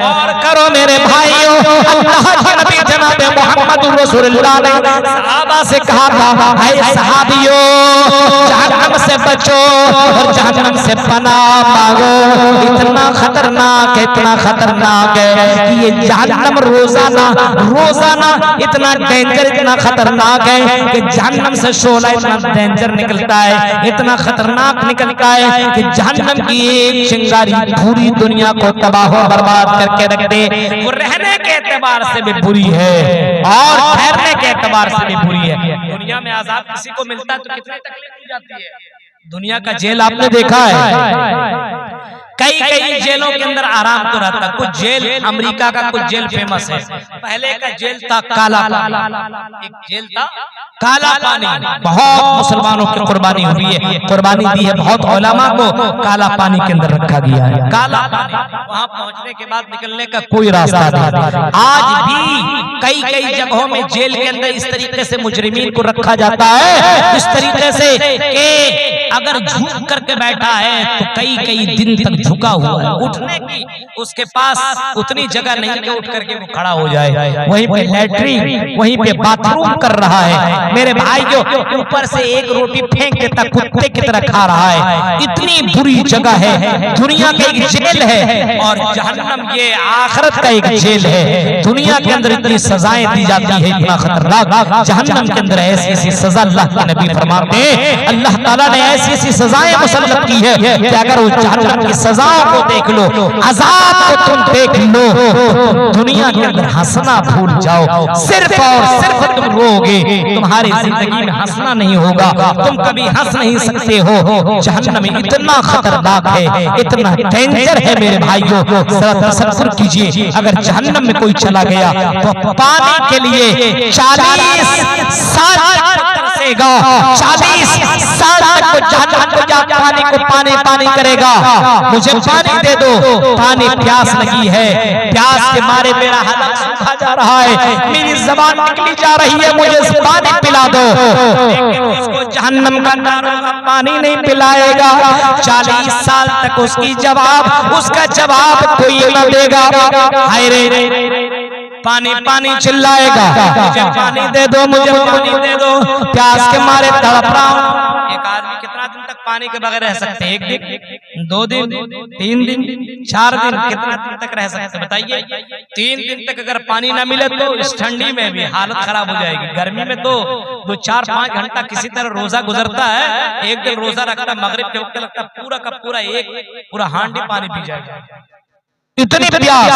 और करो मेरे भाइयों, अल्लाह के नबी जनाब मोहम्मद रसूलुल्लाह ने सहाबा से कहा था, ऐ सहाबियों, जहन्नम से बचो और जहन्नम से पनाह मांगो। इतना खतरनाक है, इतना खतरनाक है कि ये जहन्नम रोजाना इतना डेंजर, इतना खतरनाक है कि जहन्नम से शोला इतना डेंजर निकलता है, इतना खतरनाक निकलता है कि जहन्नम की एक चिंगारी पूरी दुनिया को तबाह बर्बाद करके रख दे। वो रहने के एतबार से भी बुरी है और ठहरने के एतबार से भी बुरी है। दुनिया में आजाद किसी को मिलता है तो कितनी तकलीफ हो जाती है। दुनिया का जेल आपने देखा है, कई जेलों के अंदर आराम तो रहता। कुछ जेल अमेरिका का कुछ जेल फेमस है। पहले का जेल था काला पानी, एक जेल था काला पानी। बहुत मुसलमानों की कुर्बानी हुई है, कुर्बानी दी है बहुत उलमा को। काला पानी के अंदर रखा गया है, काला पानी। वहां पहुंचने के बाद निकलने का कोई रास्ता नहीं। आज भी कई जगहों में जेल के अंदर इस तरीके से मुजरिमीन को रखा जाता है, इस तरीके से कि अगर झुक करके बैठा है तो कई दिन तक झुका हुआ है, उठने की उसके पास उतनी जगह नहीं कि उठ करके वो खड़ा हो जाए। वहीं पे लैट्रिन, वहीं पे बाथरूम कर रहा है। मेरे भाई जो ऊपर से एक रोटी फेंक देता कुत्ते की तरह खा रहा है। इतनी बुरी जगह है, दुनिया का एक जेल है और जहन्नम ये आखिरत का एक जेल है। दुनिया के अंदर इतनी सजाएं दी जाती है, इतना खतरनाक। जहन्नम के अंदर ऐसी ऐसी सजा अल्लाह के नबी फरमाते हैं, अल्लाह ताला ने ऐसी ऐसी सजाएं मुसल्लत की है कि अगर उस जहन्नम की सजाओं को देख लो, अजाब को तुम देख लो, दुनिया के अंदर हंसना भूल जाओ। सिर्फ और सिर्फ तुम रोओगे, तुम्हारी जिंदगी में हंसना नहीं होगा, तुम कभी हंस नहीं सकते हो। जहन्नम इतना खतरनाक है, इतना डेंजर है मेरे भाइयों। जरा तसव्वुर कीजिए, अगर जहन्नम में कोई चला गया तो पानी के लिए 40 साल तरसेगा, 40 साल तक वो जहन्नम को जा पानी को पानी करेगा। मुझे पानी दे दो, पानी प्यास लगी है, प्यास के मारे मेरा हलक सूखा जा रहा है, मेरी जबान निकली जा रही है, मुझे पानी पिला दो। लेकिन उसको जहन्नम का दारोगा पानी नहीं पिलाएगा। 40 साल तक उसका जवाब कोई न देगा। हाय रे पानी पानी चिल्लाएगा, मुझे पानी दे दो, मुझे पानी दे दो, प्यास के मारे तड़प रहा हूं। एक आदमी कितना दिन तक पानी के बगैर रह सकते हैं? 1 दिन, 2 दिन, 3 दिन, 4 दिन, कितना दिन तक रह सकते हैं बताइए? 3 दिन तक अगर पानी ना मिले तो इस ठंडी में भी हालत खराब हो जाएगी। गर्मी में तो 2-4-5 घंटा किसी तरह रोजा गुजरता है। एक दिन रोजा रखता, मगरिब के वक्त लगता पूरा का पूरा हांडी पानी पी जाएगा, इतनी प्यास।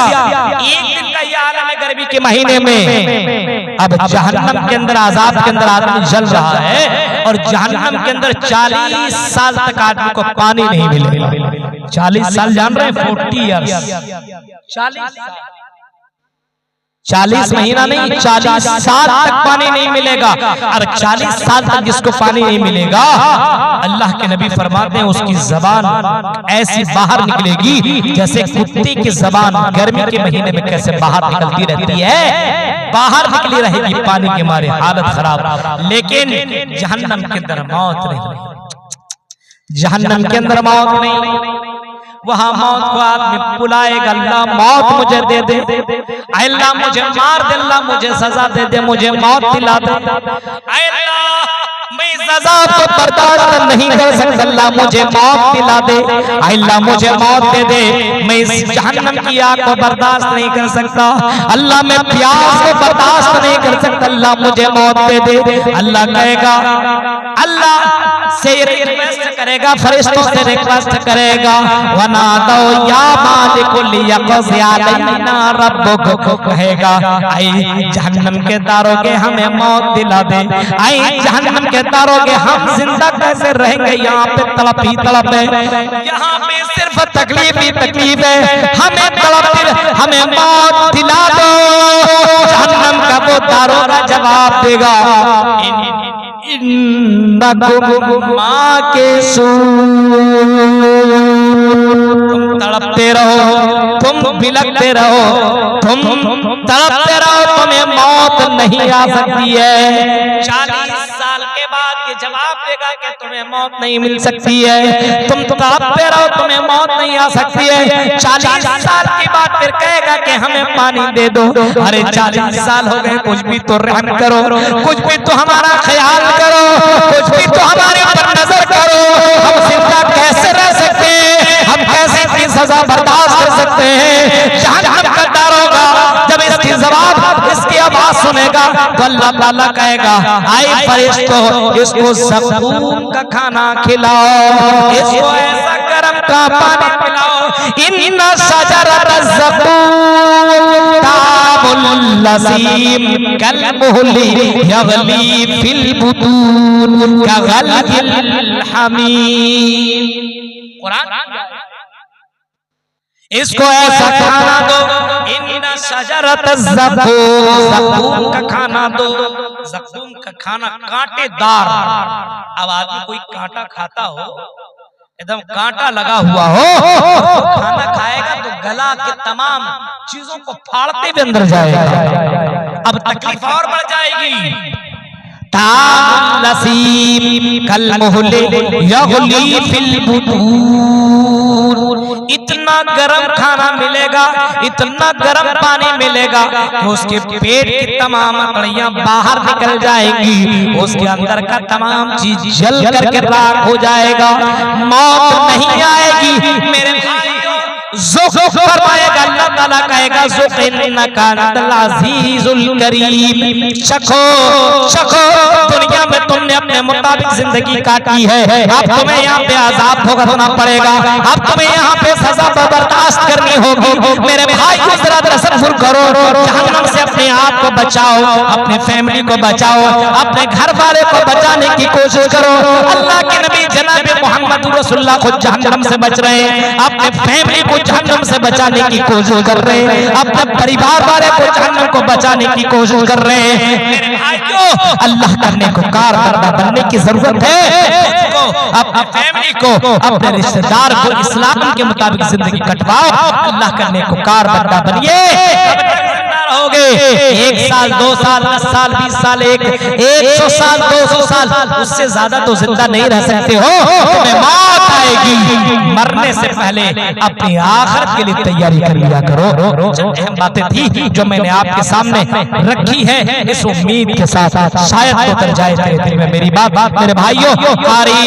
एक दिन का ये हाल है गर्मी के महीने में। अब जहन्नम के अंदर, आजाब के अंदर आदमी जल रहा है और जहन्नम के अंदर 40 साल तक आदमी को पानी नहीं मिलेगा। 40 साल जान रहे हैं? 40 ईयर्स, 40 महीना नहीं, 40 साल तक पानी नहीं मिलेगा। और 40 साल तक जिसको पानी नहीं मिलेगा, अल्लाह के नबी फरमाते हैं उसकी जबान ऐसी बाहर निकलेगी जैसे कुत्ते की जबान गर्मी के महीने में कैसे बाहर निकलती रहती है, बाहर निकली रहेगी पानी के मारे, हालत खराब। लेकिन जहन्नम के अंदर मौत नहीं, जहन्नम के अंदर मौत नहीं। वहां मौत को आदमी बुलाएगा, अल्लाह मौत मुझे दे दे, अल्लाह मुझे मार दे, अल्लाह मुझे सजा दे दे, मुझे मौत दिला दे, अल्लाह मैं सजा को बर्दाश्त नहीं कर सकता, अल्लाह मुझे मौत दिला दे, अल्लाह मुझे मौत दे दे, मैं इस जहन्नम की आग को बर्दाश्त नहीं कर सकता, अल्लाह मैं प्यास को बर्दाश्त नहीं कर सकता, अल्लाह मुझे मौत दे दे। अल्लाह कहेगा, अल्लाह से रिक्वेस्ट करेगा, फरिश्तों से रिक्वेस्ट करेगा, वना दो या मालिकुल यक़ज़ी अलैना रब्बुक, कहेगा आई जहन्नम के दारोगे हमें मौत दिला दे, आई जहन्नम के दारोगे हम जिंदा कैसे रहेंगे, यहाँ पे तड़प ही तड़प है, यहाँ पे सिर्फ तकलीफ ही तकलीफ है, हमें तड़प, हमें मौत दिला दो। जहन्नम का वो दारोगा जवाब देगा, इन्नकुम माकिसून, तुम तड़पते रहो, तुम बिलखते रहो, तुम तड़पते रहो, तुम्हें मौत मौत नहीं आ सकती है। 40 साल के बाद ये जवाब देगा कि तुम्हें मौत नहीं मिल सकती है, तुम तड़पते रहो, तुम्हें मौत नहीं आ सकती है। 40 साल के बाद फिर कहेगा कि हमें पानी दे दो। अरे 40 साल हो गए, कुछ भी तो रहम करो, कुछ भी तो हमारा ख्याल करो, कुछ भी तो हमारे ऊपर नजर करो। हम जिंदा कैसे रह सकते हैं, हम कैसे इसकी सजा बर्दाश्त कर सकते हैं। जहन्नम का डर होगा, जब इसकी जवाब, इसकी आवाज सुनेगा तो अल्लाह ताला कहेगा, आए फरिश्तों, इसको ज़क़ूम का खाना खिलाओ, इसको ऐसा गरम का पानी पिलाओ। इन्ना शजरत ज़क़ूम तामुल लज़ीम कलमुहली यग़ली फिल बुतून कग़लिल हमीम। कुरान इसको ऐसा खाना दो, इन्ना शजरत ज़क़ूम, ज़क़ूम का खाना दो। ज़क़ूम का खाना कांटेदार। अब आदमी कोई कांटा खाता हो, एकदम कांटा लगा हुआ हो, खाना खाएगा तो गला के तमाम चीजों को फाड़ते हुए अंदर जाएगा। अब तकलीफ और बढ़ जाएगी। तामुल लज़ीम कलमुहली यग़ली फिल बुतून, इतना गरम खाना मिलेगा, इतना गरम पानी मिलेगा कि उसके पेट की तमाम अतड़ियां बाहर निकल जाएंगी, उसके अंदर का तमाम चीज जल करके राख हो जाएगा, मौत नहीं आएगी। मेरे ज़ुक़ फरमाएगा, अल्लाह ताला कहेगा ज़ुक़ इन्नका अंतल अज़ीज़ुल करीम, चखो चखो, दुनिया में तुमने अपने मुताबिक जिंदगी काटी है, अब तुम्हें यहाँ पे अज़ाब भुगतना पड़ेगा, अब तुम्हें यहाँ पे सजा बर्दाश्त करनी होगी। मेरे भाइयों जरा तसव्वुर करो, जहन्नम से अपने आप को बचाओ, अपने फैमिली को बचाओ, अपने घर वाले को बचाने की कोशिश करो। अल्लाह के नबी जनाब मोहम्मद रसूलुल्लाह खुद जहन्नम से बच रहे हैं, अपने फैमिली को जहन्नम से बचाने की कोशिश कर रहे हैं, अपने परिवार वाले को जहन्नम को बचाने की कोशिश कर रहे हैं। मेरे भाइयों, अल्लाह करने को कारकर्दा बनने की जरूरत है। अपनी फैमिली को, अपने रिश्तेदार को इस्लाम के मुताबिक जिंदगी कटवाओ, अल्लाह करने को कारकर्दा बनिए। हो गए 1 साल 2 साल 10 साल 20 साल 100 साल 200 साल, उससे ज्यादा तो जिंदा नहीं रह सकते हो। तुम्हें मौत आएगी, मरने से पहले अपनी आखिरत के लिए तैयारी कर लिया करो। अहम बातें थी जो मैंने आपके सामने रखी है, इस उम्मीद के साथ शायद तो उतर जाए तेरे दिल में मेरी बात। मेरे भाइयों, कारी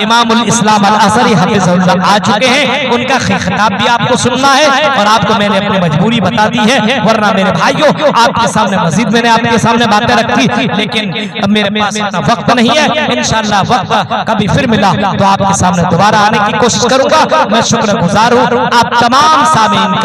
इमामुल इस्लाम अल असरी हफिज़हुल्लाह आ चुके हैं, उनका खिताब भी आपको सुनना है और आपको मैंने अपनी मजबूरी बता दी है, वरना मेरे भाइयों आपके सामने मजीद मैंने आपके सामने बातें रखी, लेकिन अब मेरे पास इतना वक्त नहीं है। इंशाअल्लाह वक्त कभी फिर मिला तो आपके सामने दोबारा आने की कोशिश करूंगा। मैं शुक्रगुजार हूँ आप तमाम सामीन का।